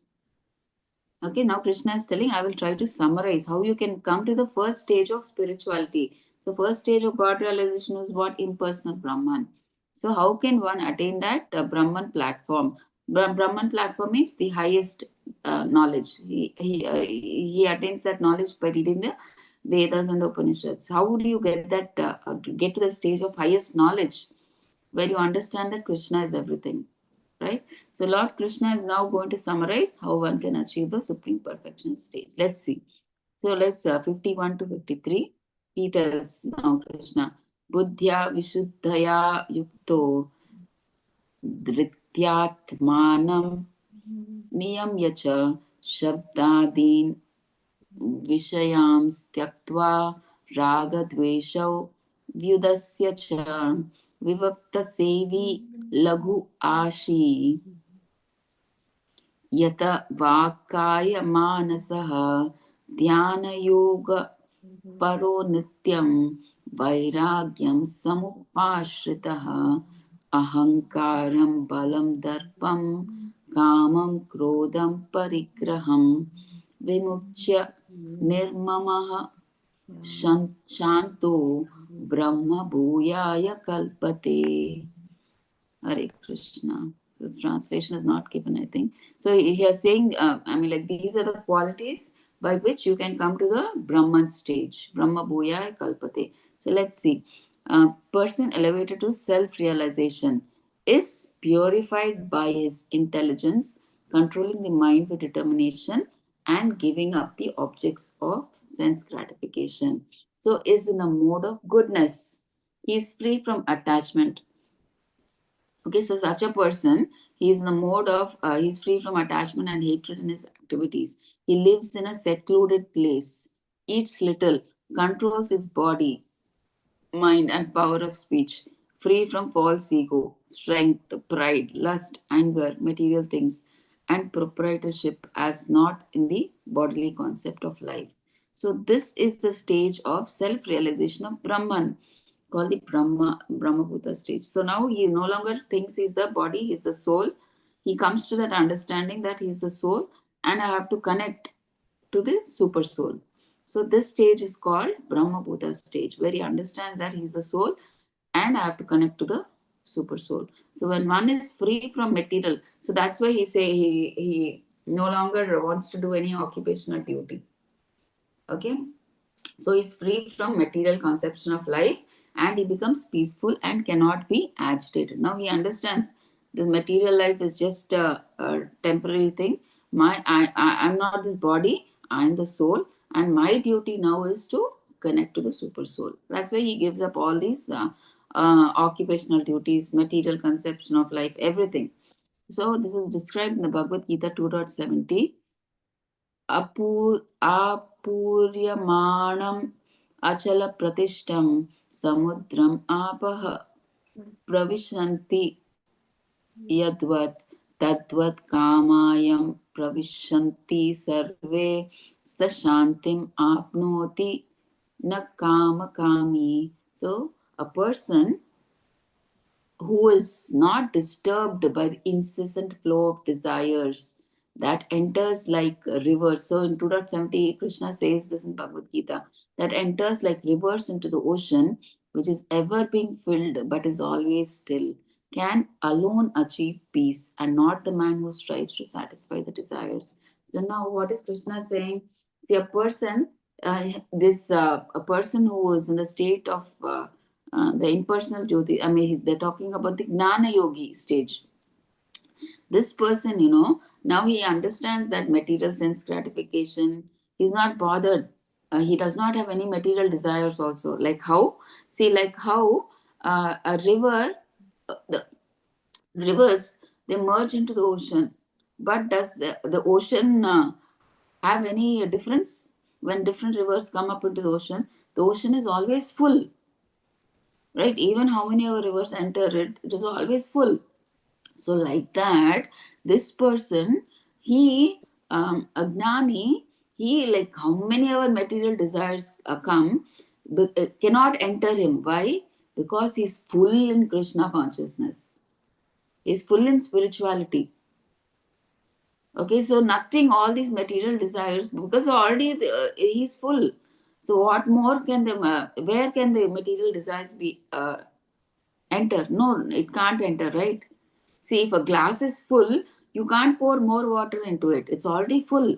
Okay, now Krishna is telling, I will try to summarize how you can come to the first stage of spirituality. So, first stage of God realization is what? Impersonal Brahman. So, how can one attain that Brahman platform? Brahman platform means the highest knowledge. He attains that knowledge by reading the Vedas and the Upanishads. How would you get that, to get to the stage of highest knowledge where you understand that Krishna is everything, right? So Lord Krishna is now going to summarize how one can achieve the supreme perfection stage. Let's see. So let's 51 to 53. He tells now Krishna, Buddhya Vishuddhaya Yukto Dhrityatmanam Niyamya cha Shabdadin Vishayams Tyaktva Ragadveshau Vyudasya cha Vivapta Sevi Laghu Ashi यत वाक्काय मानसः ध्यानयोग परो नित्यं वैराग्यं समुपाश्रितः अहंकारं बलं दर्पं कामं क्रोधं परिग्रहं विमुच्य निर्ममः शांतो ब्रह्म भूयाय कल्पते. Hare Krishna. So the translation is not given, I think. So he is saying, like these are the qualities by which you can come to the Brahman stage. Brahma Bhuya Kalpate. So let's see. Person elevated to self-realization is purified by his intelligence, controlling the mind with determination and giving up the objects of sense gratification. So is in a mode of goodness. He is free from attachment. Okay, so such a person, he is in the mode of, he's free from attachment and hatred in his activities. He lives in a secluded place, eats little, controls his body, mind, and power of speech, free from false ego, strength, pride, lust, anger, material things, and proprietorship as not in the bodily concept of life. So, this is the stage of self realization of Brahman, called the Brahmabhuta stage. So, now he no longer thinks he's the body, he's the soul. He comes to that understanding that he's the soul, and I have to connect to the super soul. So this stage is called Brahma Bhuta stage, where he understands that he is the soul and I have to connect to the super soul. So when one is free from material, so that's why he say he no longer wants to do any occupational duty. Okay, so he's free from material conception of life and he becomes peaceful and cannot be agitated. Now he understands the material life is just a temporary thing. I'm not this body, I'm the soul, and my duty now is to connect to the super soul. That's why he gives up all these occupational duties, material conception of life, everything. So this is described in the Bhagavad Gita 2.70. आपूर्यमाणम् अचलप्रतिष्ठं समुद्रम् आपः प्रविशन्ति यद्वत् तद्वत् कामायं प्रविशन्ति सर्वे स शान्तिम् आपनोति न कामकामी. So a person who is not disturbed by the incessant flow of desires that enters like rivers. So in 2.70, Krishna says this in Bhagavad Gita, that enters like rivers into the ocean, which is ever being filled but is always still, can alone achieve peace and not the man who strives to satisfy the desires. So now what is Krishna saying? See, a person this a person who is in the state of the impersonal jyoti, I mean, they're talking about the Gnana Yogi stage. This person, now he understands that material sense gratification, he's not bothered. He does not have any material desires also. Like how, see, like how a river, the rivers, they merge into the ocean. But does the ocean have any difference? When different rivers come up into the ocean is always full, right? Even how many of rivers enter it, it is always full. So, like that, this person, he, Agnani, he, like how many our material desires come, cannot enter him. Why? Because he's full in Krishna consciousness. He's full in spirituality. Okay, so nothing, all these material desires, because already he's full. So what more can the, where can the material desires be enter? No, it can't enter, right? See, if a glass is full, you can't pour more water into it. It's already full.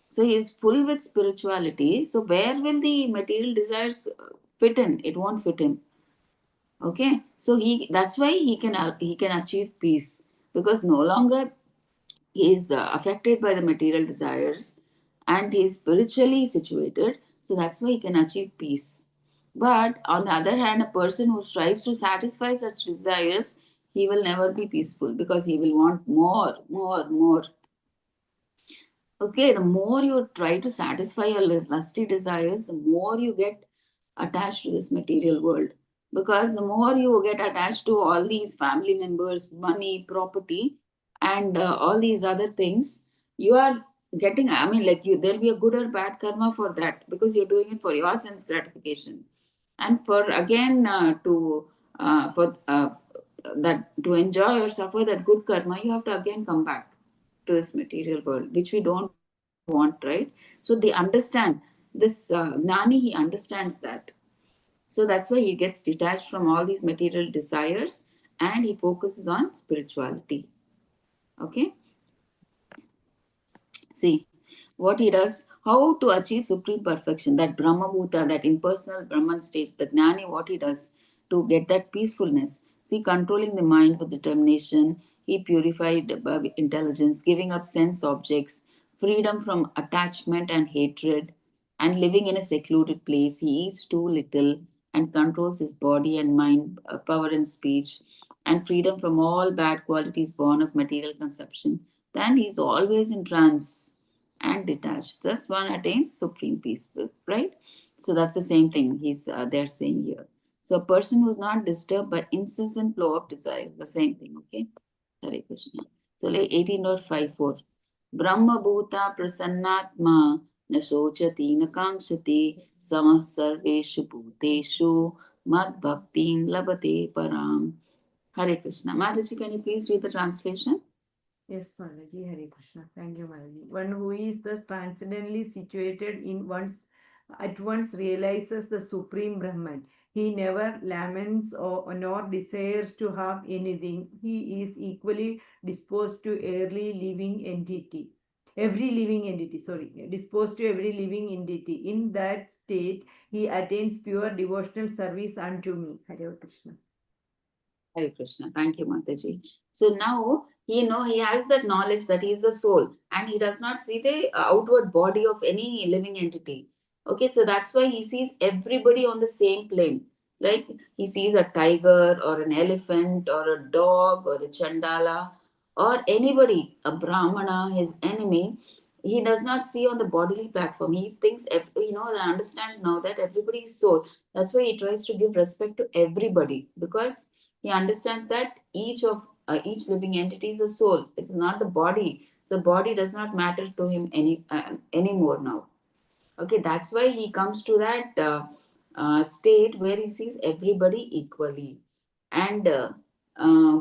So he is full with spirituality. So where will the material desires fit in? It won't fit in. Okay, so that's why he can achieve peace, because no longer he is affected by the material desires and he is spiritually situated. So that's why he can achieve peace. But on the other hand, a person who strives to satisfy such desires, he will never be peaceful, because he will want more, more, more. Okay, the more you try to satisfy your lusty desires, the more you get attached to this material world. Because the more you get attached to all these family members, money, property, and all these other things, you are getting, I mean, like you, there'll be a good or bad karma for that, because you're doing it for your sense gratification. And for again for that to enjoy or suffer that good karma, you have to again come back to this material world, which we don't want, right? So they understand this. Gnani, he understands that. So that's why he gets detached from all these material desires and he focuses on spirituality. Okay. See what he does, how to achieve supreme perfection, that Brahma Bhuta, that impersonal Brahman stage, the Gnani, what he does to get that peacefulness. See, controlling the mind with determination, he purified by intelligence, giving up sense objects, freedom from attachment and hatred, and living in a secluded place. He eats too little and controls his body and mind, power and speech, and freedom from all bad qualities born of material conception. Then he's always in trance and detached. Thus, one attains supreme peace, right? So that's the same thing they're saying here. So a person who's not disturbed by incessant flow of desires, the same thing, okay? Hare Krishna. So like 18.54. Brahma Bhuta Prasannatma na Shochati na Kankshati Samah Sarveshu Bhuteshu Mad Bhaktin Labate Param. Hare Krishna. Mataji, can you please read the translation? Yes, Mataji, Hare Krishna. Thank you, Mataji. One who is thus transcendently situated in at once realizes the Supreme Brahman. He never laments or nor desires to harm anything. He is equally disposed to every living entity, disposed to every living entity. In that state, he attains pure devotional service unto me. Hare Krishna. Hare Krishna. Thank you, Mataji. So now he has that knowledge that he is the soul, and he does not see the outward body of any living entity. Okay, so that's why he sees everybody on the same plane. Like he sees a tiger or an elephant or a dog or a chandala or anybody, a brahmana, his enemy. He does not see on the bodily platform. He thinks, understands now that everybody is soul. That's why he tries to give respect to everybody, because he understands that each living entity is a soul. It's not the body. So body does not matter to him anymore now. Okay, that's why he comes to that state where he sees everybody equally, and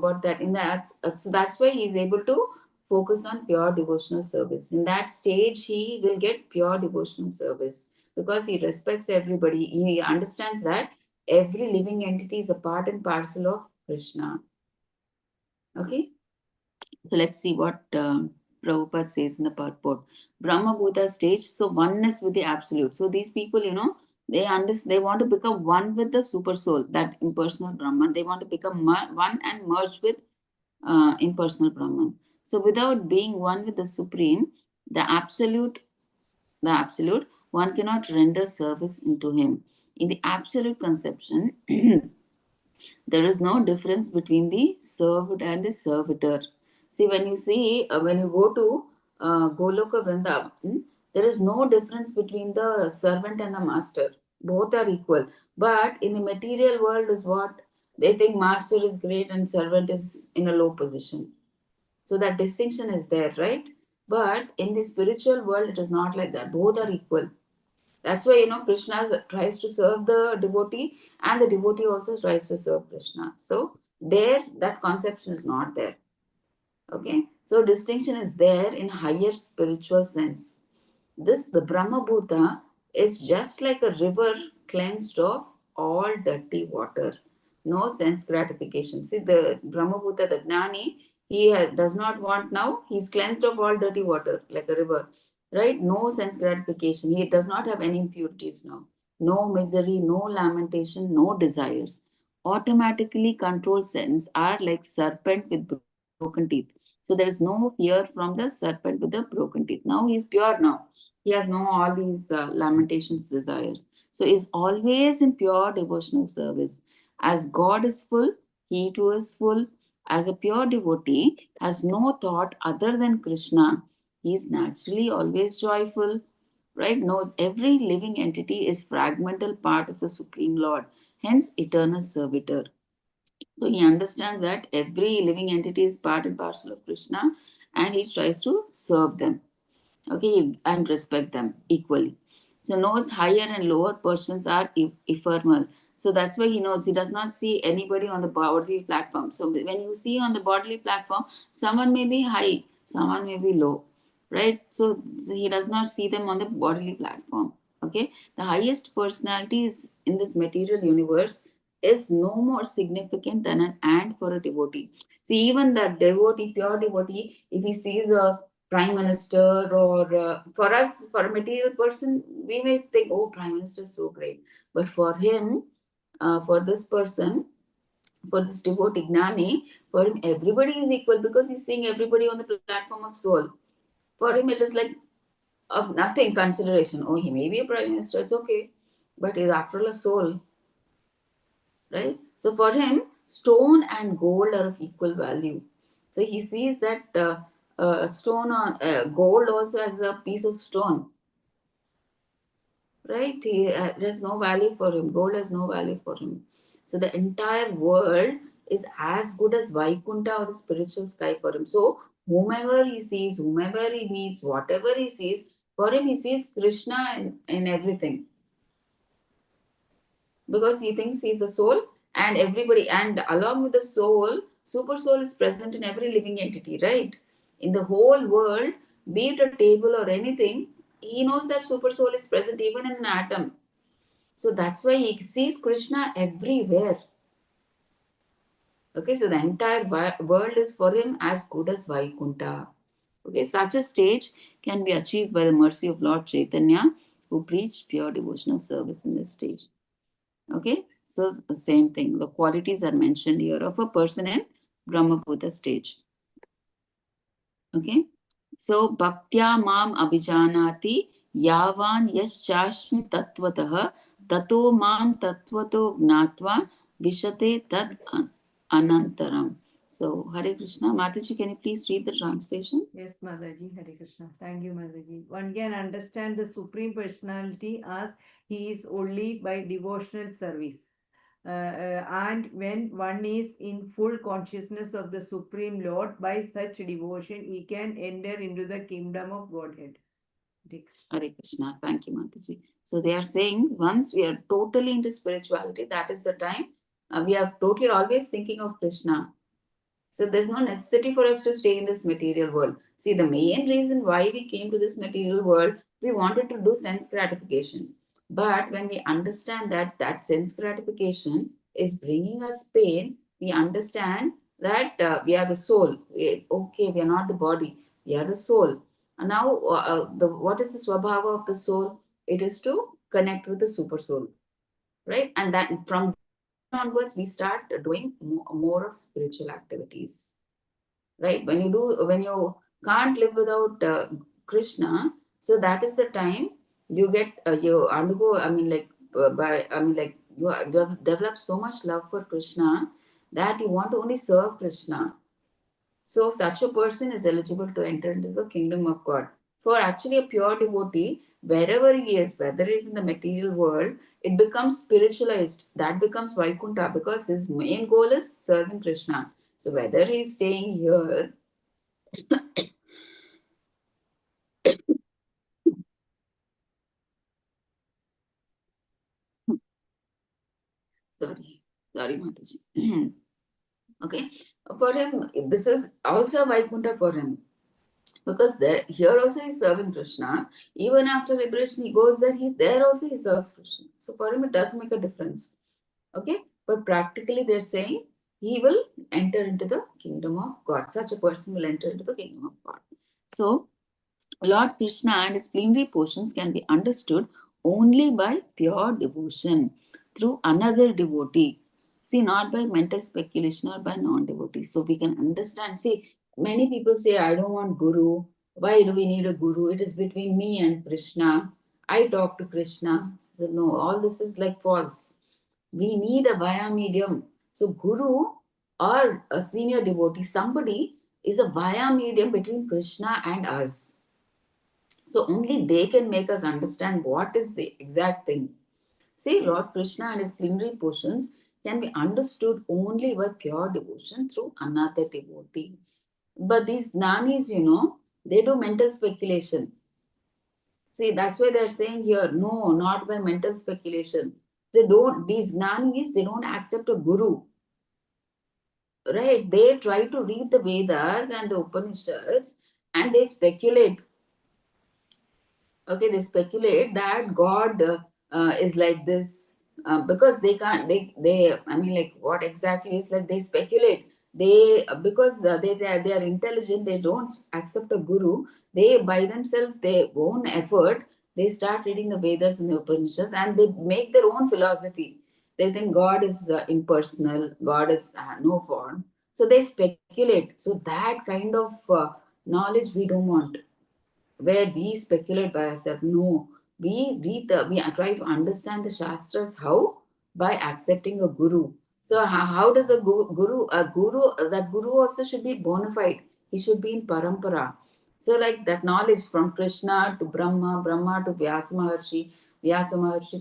what that in that so that's why he is able to focus on pure devotional service. In that stage, he will get pure devotional service because he respects everybody. He understands that every living entity is a part and parcel of Krishna. Okay, so let's see what Prabhupada says in the purport. Brahma Bhuta stage, so oneness with the absolute. So these people, they want to become one with the super soul, that impersonal Brahman. They want to become one and merge with impersonal Brahman. So without being one with the supreme, the absolute, one cannot render service into him. In the absolute conception, there is no difference between the served and the servitor. See, when you go to Goloka Vrindavan, there is no difference between the servant and the master. Both are equal. But in the material world is what they think master is great and servant is in a low position. So that distinction is there, right? But in the spiritual world, it is not like that. Both are equal. That's why, Krishna tries to serve the devotee and the devotee also tries to serve Krishna. So there, that conception is not there. Okay. So distinction is there in higher spiritual sense. The Brahma Bhuta is just like a river cleansed of all dirty water. No sense gratification. See, the Brahma Bhuta, the Gnani, does not want now, he's cleansed of all dirty water like a river, right? No sense gratification. He does not have any impurities now. No misery, no lamentation, no desires. Automatically controlled sense are like serpent with broken teeth. So there is no fear from the serpent with the broken teeth. Now he is pure now. He has no all these lamentations, desires. So is always in pure devotional service. As God is full, he too is full. As a pure devotee, has no thought other than Krishna. He is naturally always joyful, right? Knows every living entity is fragmental part of the Supreme Lord, hence eternal servitor. So he understands that every living entity is part and parcel of Krishna and he tries to serve them, okay, and respect them equally. So knows higher and lower persons are ephemeral. So that's why he knows he does not see anybody on the bodily platform. So when you see on the bodily platform, someone may be high, someone may be low, right? So he does not see them on the bodily platform. Okay, the highest personalities in this material universe is no more significant than an ant for a devotee. See, even that devotee, pure devotee, if he sees a prime minister or for us, for a material person, we may think, oh, prime minister is so great. But for him, for this person, for this devotee Gnani, for him, everybody is equal because he's seeing everybody on the platform of soul. For him, it is like of nothing consideration. Oh, he may be a prime minister, it's okay. But he's after all a soul, right? So for him, stone and gold are of equal value. So he sees that stone on gold also as a piece of stone, right? There's no value for him. Gold has no value for him. So the entire world is as good as Vaikunta or the spiritual sky for him. So whomever he sees, whomever he meets, whatever he sees, for him he sees Krishna in everything because he thinks he's a soul and everybody, and along with the soul, super soul is present in every living entity, right? In the whole world, be it a table or anything, he knows that super soul is present even in an atom. So that's why he sees Krishna everywhere. Okay, so the entire world is for him as good as Vaikunta. Okay, such a stage can be achieved by the mercy of Lord Chaitanya, who preached pure devotional service in this stage. Okay, so the same thing. The qualities are mentioned here of a person in Brahmabhuta stage. Okay, so Bhaktya Mam Abhijanati Yavan Yaschashmi Tatvatah Tato Mam Tatvato Gnatva Vishate Tad Anantaram. So, Hare Krishna. Mataji, can you please read the translation? Yes, Mataji, Hare Krishna. Thank you, Mataji. One can understand the Supreme Personality as he is only by devotional service. And when one is in full consciousness of the Supreme Lord, by such devotion, he can enter into the kingdom of Godhead. Hare Krishna. Thank you, Mataji. So they are saying once we are totally into spirituality, that is the time we are totally always thinking of Krishna. So there's no necessity for us to stay in this material world. See, the main reason why we came to this material world, we wanted to do sense gratification. But when we understand that that sense gratification is bringing us pain, we understand that we are the soul. Okay, we are not the body. We are the soul. And now, what is the swabhava of the soul? It is to connect with the super soul, right? And that from then onwards, we start doing more of spiritual activities, right? When you can't live without Krishna, so that is the time you get you undergo. I mean, like you develop so much love for Krishna that you want to only serve Krishna. So such a person is eligible to enter into the kingdom of God. For actually a pure devotee, wherever he is, whether he is in the material world, it becomes spiritualized. That becomes Vaikuntha because his main goal is serving Krishna. So whether he is staying here, sorry, sorry, Mataji. Okay, for him, this is also Vaikuntha for him. Because here also he's serving Krishna. Even after liberation, he goes there, there also he serves Krishna. So for him, it doesn't make a difference. Okay, but practically they're saying he will enter into the kingdom of God. Such a person will enter into the kingdom of God. So Lord Krishna and his plenary portions can be understood only by pure devotion through another devotee. See, not by mental speculation or by non-devotee. So we can understand. See, many people say, I don't want Guru. Why do we need a Guru? It is between me and Krishna. I talk to Krishna. So no, all this is like false. We need a via medium. So Guru or a senior devotee, somebody is a via medium between Krishna and us. So only they can make us understand what is the exact thing. See, Lord Krishna and his plenary portions can be understood only by pure devotion through another devotee. But these gnanis, they do mental speculation. See, that's why they're saying here, no, not by mental speculation. These gnanis, they don't accept a guru. Right? They try to read the Vedas and the Upanishads and they speculate. Okay, they speculate that God is like this because they can't they I mean, like, what exactly is, like, they speculate. They because they are intelligent, they don't accept a guru. They by themselves, their own effort, they start reading the Vedas and the Upanishads and they make their own philosophy. They think God is impersonal, God is no form, so they speculate. So that kind of knowledge we don't want, where we speculate by ourselves. No, we try to understand the Shastras. How? By accepting a guru. So how does that guru also should be bona fide. He should be in parampara. So like that knowledge from Krishna to Brahma, Brahma to Vyasa Maharshi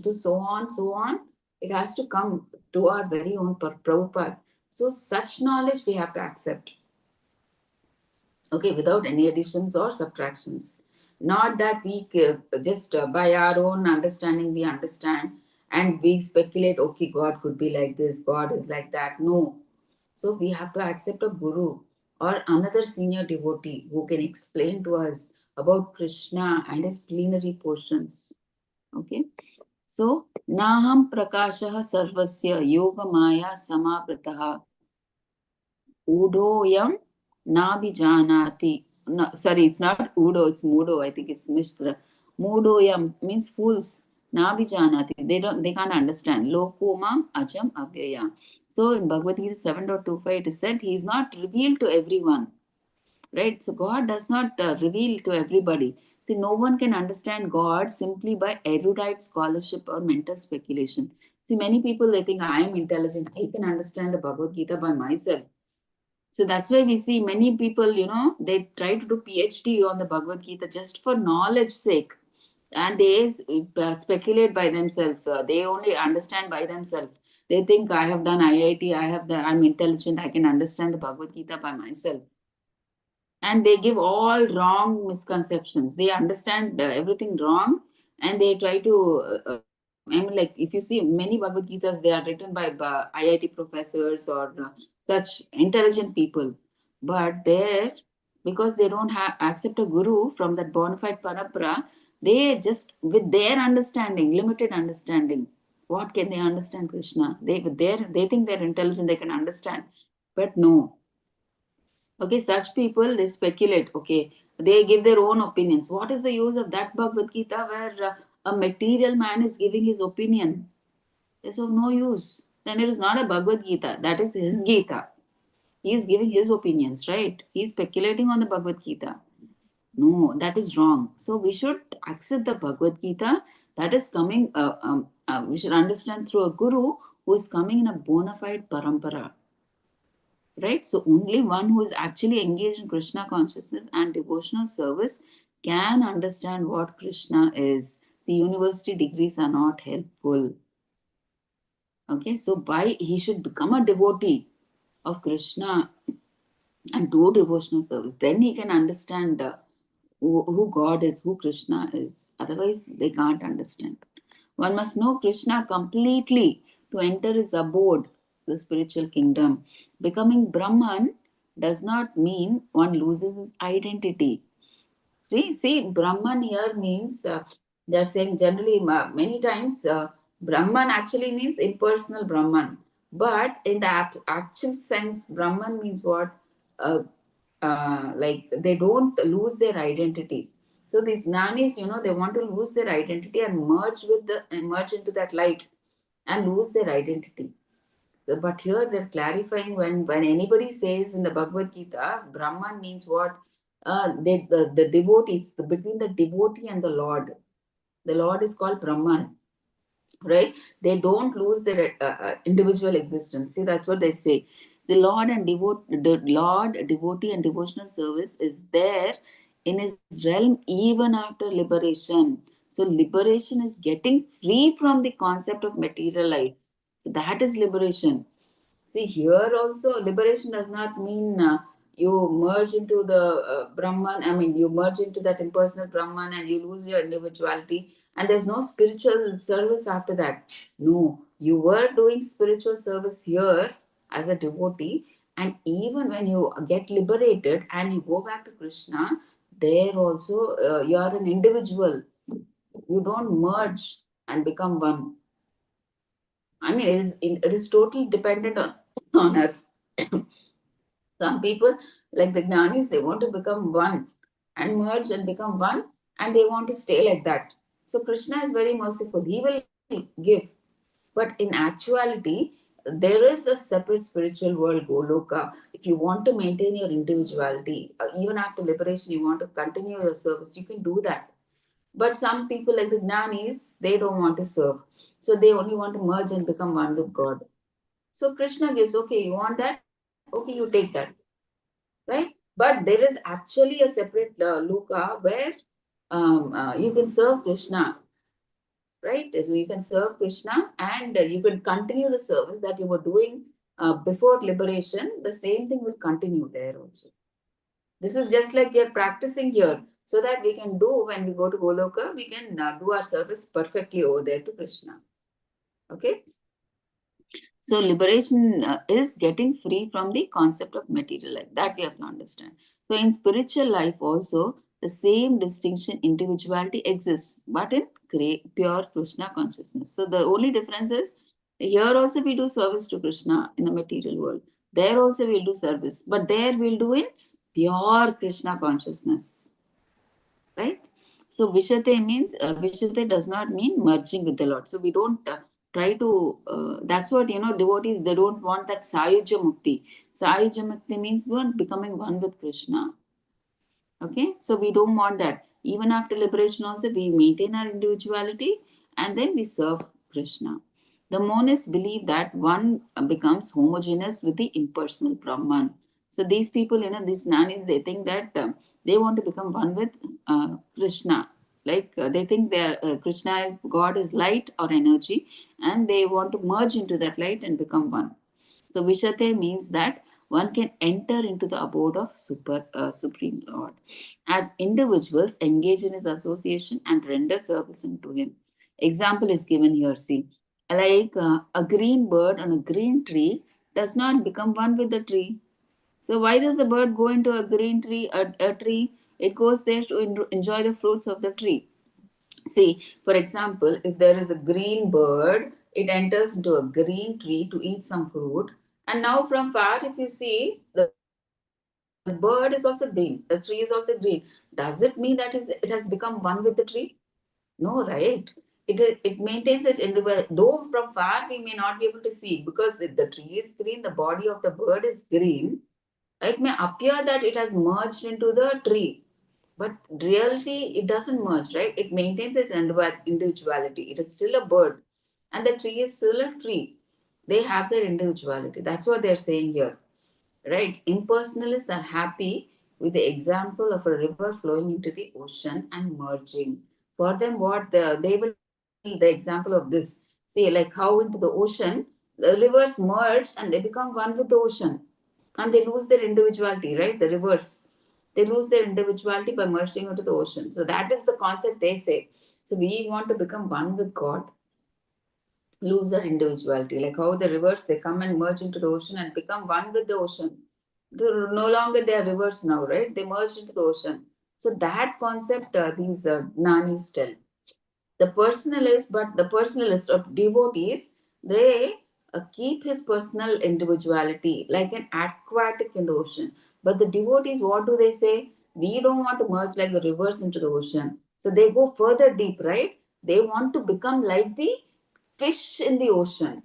to so on, it has to come to our very own Prabhupada. So such knowledge we have to accept, okay, without any additions or subtractions. Not that we just by our own understanding we understand and we speculate, okay, God could be like this, God is like that. No. So we have to accept a guru or another senior devotee who can explain to us about Krishna and his plenary portions. Okay. So, Naham Prakashah Sarvasya Yoga Maya Samavritah Udoyam Nabhijanati. No, sorry, it's not Udo, it's Mudo. I think it's Mishra. Mudoyam means fools. Nabhijanati. They can't understand. Lokomam Ajam Avyaya. So in Bhagavad Gita 7.25 it is said he is not revealed to everyone. Right? So God does not reveal to everybody. See, no one can understand God simply by erudite scholarship or mental speculation. See, many people, they think I am intelligent. I can understand the Bhagavad Gita by myself. So that's why we see many people, they try to do PhD on the Bhagavad Gita just for knowledge sake. And they speculate by themselves. They only understand by themselves. They think I have done IIT, I'm intelligent, I can understand the Bhagavad Gita by myself. And they give all wrong misconceptions. They understand everything wrong and they try to I mean, like, if you see many Bhagavad Gitas, they are written by IIT professors or such intelligent people. But there, because they don't have accept a guru from that bona fide parampara, they just, with their understanding, limited understanding, what can they understand Krishna? They think they're intelligent, they can understand. But no. Okay, such people, they speculate, okay, They give their own opinions. What is the use of that Bhagavad Gita where a material man is giving his opinion? It's of no use. Then it is not a Bhagavad Gita. That is his Gita. He is giving his opinions, right? He is speculating on the Bhagavad Gita. No, that is wrong. So we should accept the Bhagavad Gita that is coming, we should understand through a guru who is coming in a bona fide parampara. Right? So only one who is actually engaged in Krishna consciousness and devotional service can understand what Krishna is. See, university degrees are not helpful. Okay, so by he should become a devotee of Krishna and do devotional service. Then he can understand who God is, who Krishna is. Otherwise, they can't understand. One must know Krishna completely to enter his abode, the spiritual kingdom. Becoming Brahman does not mean one loses his identity. See, Brahman here means, they are saying generally, many times, Brahman actually means impersonal Brahman. But in the actual sense, Brahman means what? Uh, like they don't lose their identity. So these nannies, they want to lose their identity and merge into that light and lose their identity. But here they're clarifying when anybody says in the Bhagavad Gita, Brahman means what? The devotees, between the devotee and the Lord. The Lord is called Brahman, right? They don't lose their individual existence. See, that's what they say. The Lord, devotee, and devotional service is there in his realm even after liberation. So liberation is getting free from the concept of material life. So that is liberation. See, here also, liberation does not mean you merge into the Brahman, you merge into that impersonal Brahman and you lose your individuality, and there's no spiritual service after that. No, you were doing spiritual service here as a devotee, and even when you get liberated and you go back to Krishna, there also you are an individual. You don't merge and become one. It is totally dependent on us. Some people, like the Jnanis, they want to become one and merge and become one, and they want to stay like that. So Krishna is very merciful. He will give. But in actuality, there is a separate spiritual world, Goloka. If you want to maintain your individuality, even after liberation, you want to continue your service, you can do that. But some people, like the Jnanis, they don't want to serve. So they only want to merge and become one with God. So Krishna gives, okay, you want that? Okay, you take that. Right? But there is actually a separate loka where you can serve Krishna, right? So you can serve Krishna and you can continue the service that you were doing before liberation. The same thing will continue there also. This is just like we are practicing here so that we can do when we go to Goloka, we can do our service perfectly over there to Krishna. Okay? So liberation is getting free from the concept of material life. That we have to understand. So in spiritual life also, the same distinction, individuality exists, but in pure Krishna consciousness. So the only difference is here also we do service to Krishna in the material world. There also we'll do service, but there we'll do in pure Krishna consciousness, right? So Vishate means, Vishate does not mean merging with the Lord. So we don't try to, that's what, devotees, they don't want that Sayuja Mukti. Sayuja Mukti means we are becoming one with Krishna. Okay, so we don't want that. Even after liberation also, we maintain our individuality and then we serve Krishna. The monists believe that one becomes homogeneous with the impersonal Brahman. So these people, these nannies, they think that they want to become one with Krishna. Like they think Krishna is God is light or energy, and they want to merge into that light and become one. So Vishate means that one can enter into the abode of Supreme Lord. As individuals engage in his association and render service unto him. Example is given here, see. Like a green bird on a green tree does not become one with the tree. So why does a bird go into a green tree, a tree? It goes there to enjoy the fruits of the tree. See, for example, if there is a green bird, it enters into a green tree to eat some fruit. And now from far, if you see, the bird is also green, the tree is also green. Now, Does it mean that it has become one with the tree? No, right? It maintains its individual, though from far we may not be able to see, because the tree is green, the body of the bird is green. It may appear that it has merged into the tree, but really it doesn't merge, right? It maintains its individuality. It is still a bird, and the tree is still a tree. They have their individuality. That's what they're saying here, right? Impersonalists are happy with the example of a river flowing into the ocean and merging. For them, what they will, the example of this, see, like how into the ocean, the rivers merge and they become one with the ocean, and they lose their individuality, right? The rivers, they lose their individuality by merging into the ocean. So that is the concept they say. So we want to become one with God, lose their individuality, like how the rivers, they come and merge into the ocean and become one with the ocean. They're no longer they are rivers now, right? They merge into the ocean. So that concept these Gnanis tell. The personalist of devotees, they keep his personal individuality like an aquatic in the ocean. But the devotees, what do they say? We don't want to merge like the rivers into the ocean. So they go further deep, right? They want to become like the fish in the ocean.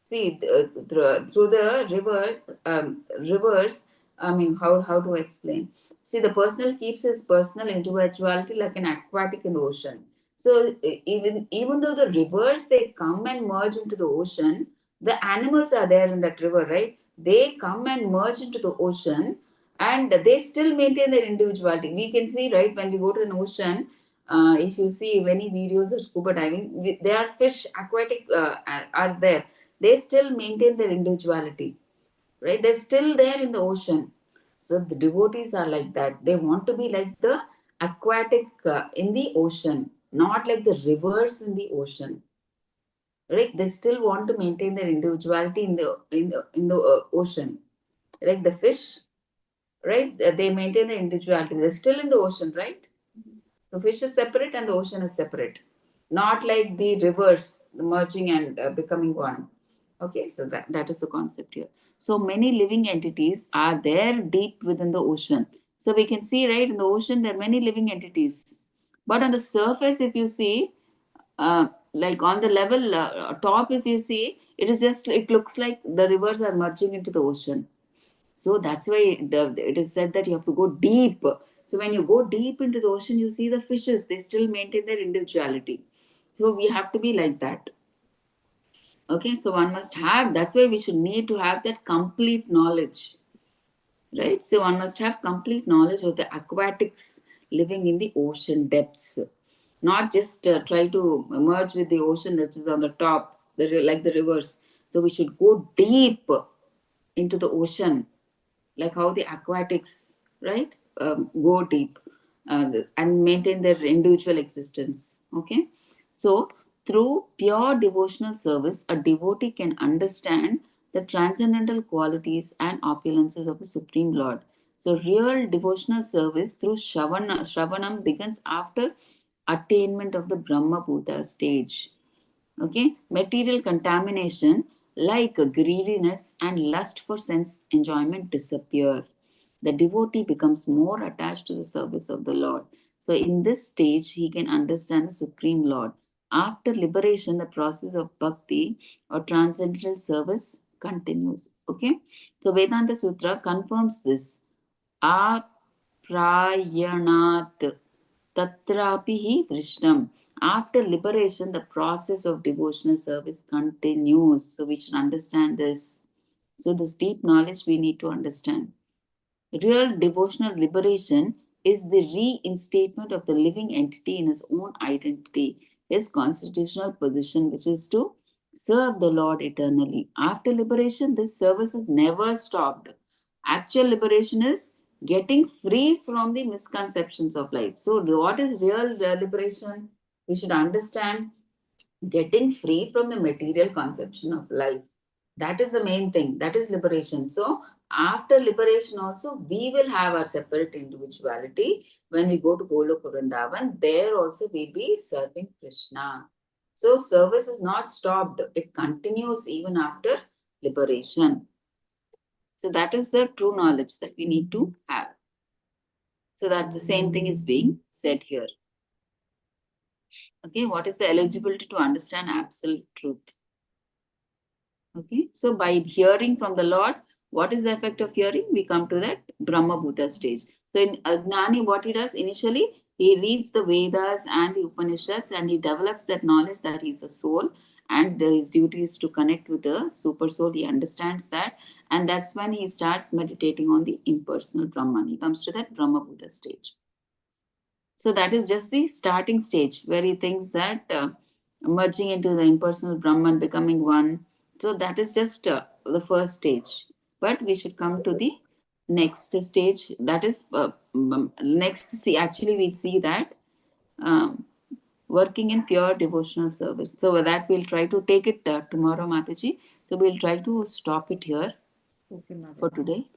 See, through the rivers, I mean, how to explain? See, the personal keeps his personal individuality like an aquatic in the ocean. So even though the rivers, they come and merge into the ocean, the animals are there in that river, right? They come and merge into the ocean, and they still maintain their individuality. We can see, right, when we go to an ocean, if you see many videos of scuba diving, there are fish, aquatic are there. They still maintain their individuality, right? They're still there in the ocean. So the devotees are like that. They want to be like the aquatic in the ocean, not like the rivers in the ocean, right? They still want to maintain their individuality in the ocean, like the fish, right? They maintain their individuality. They're still in the ocean, right? The fish is separate and the ocean is separate, not like the rivers merging and becoming one. Okay, so that is the concept here. So many living entities are there deep within the ocean. So we can see, right, in the ocean there are many living entities. But on the surface, if you see, like on the level top, if you see, it looks like the rivers are merging into the ocean. So that's why it is said that you have to go deep. So when you go deep into the ocean, you see the fishes, they still maintain their individuality. So we have to be like that. Okay, so one must have, that's why we should need to have that complete knowledge, right? So one must have complete knowledge of the aquatics living in the ocean depths, not just try to merge with the ocean that is on the top, like the rivers. So we should go deep into the ocean, like how the aquatics, right, go deep and maintain their individual existence. Okay, so through pure devotional service, a devotee can understand the transcendental qualities and opulences of the Supreme Lord. So, real devotional service through Shravanam begins after attainment of the Brahma Bhuta stage. Okay, material contamination like greediness and lust for sense enjoyment disappear. The devotee becomes more attached to the service of the Lord. So in this stage he can understand the Supreme Lord. After liberation, the process of bhakti or transcendental service continues. Okay, so Vedanta Sutra confirms this. Aprayanath tatrapi hi drishtam. After liberation, the process of devotional service continues. So we should understand this. So this deep knowledge we need to understand. Real devotional liberation is the reinstatement of the living entity in his own identity, his constitutional position, which is to serve the Lord eternally. After liberation, this service is never stopped. Actual liberation is getting free from the misconceptions of life. So, what is real liberation? We should understand getting free from the material conception of life. That is the main thing. That is liberation. So, after liberation, also, we will have our separate individuality. When we go to Goloka Vrindavan, there also we'll be serving Krishna. So, service is not stopped, it continues even after liberation. So, that is the true knowledge that we need to have. So that the same thing is being said here. Okay, what is the eligibility to understand absolute truth? Okay, so by hearing from the Lord, what is the effect of hearing? We come to that Brahma Bhuta stage. So in Agnani, what he does initially, he reads the Vedas and the Upanishads and he develops that knowledge that he is the soul and his duty is to connect with the super soul. He understands that, and that's when he starts meditating on the impersonal Brahman. He comes to that Brahma Bhuta stage. So that is just the starting stage where he thinks that merging into the impersonal Brahman, becoming one. So that is just the first stage. But we should come to the next stage. That is next. See, actually, we see that um, working in pure devotional service. So that we'll try to take it tomorrow, Mataji. So we'll try to stop it here Okay, Mataji. for today.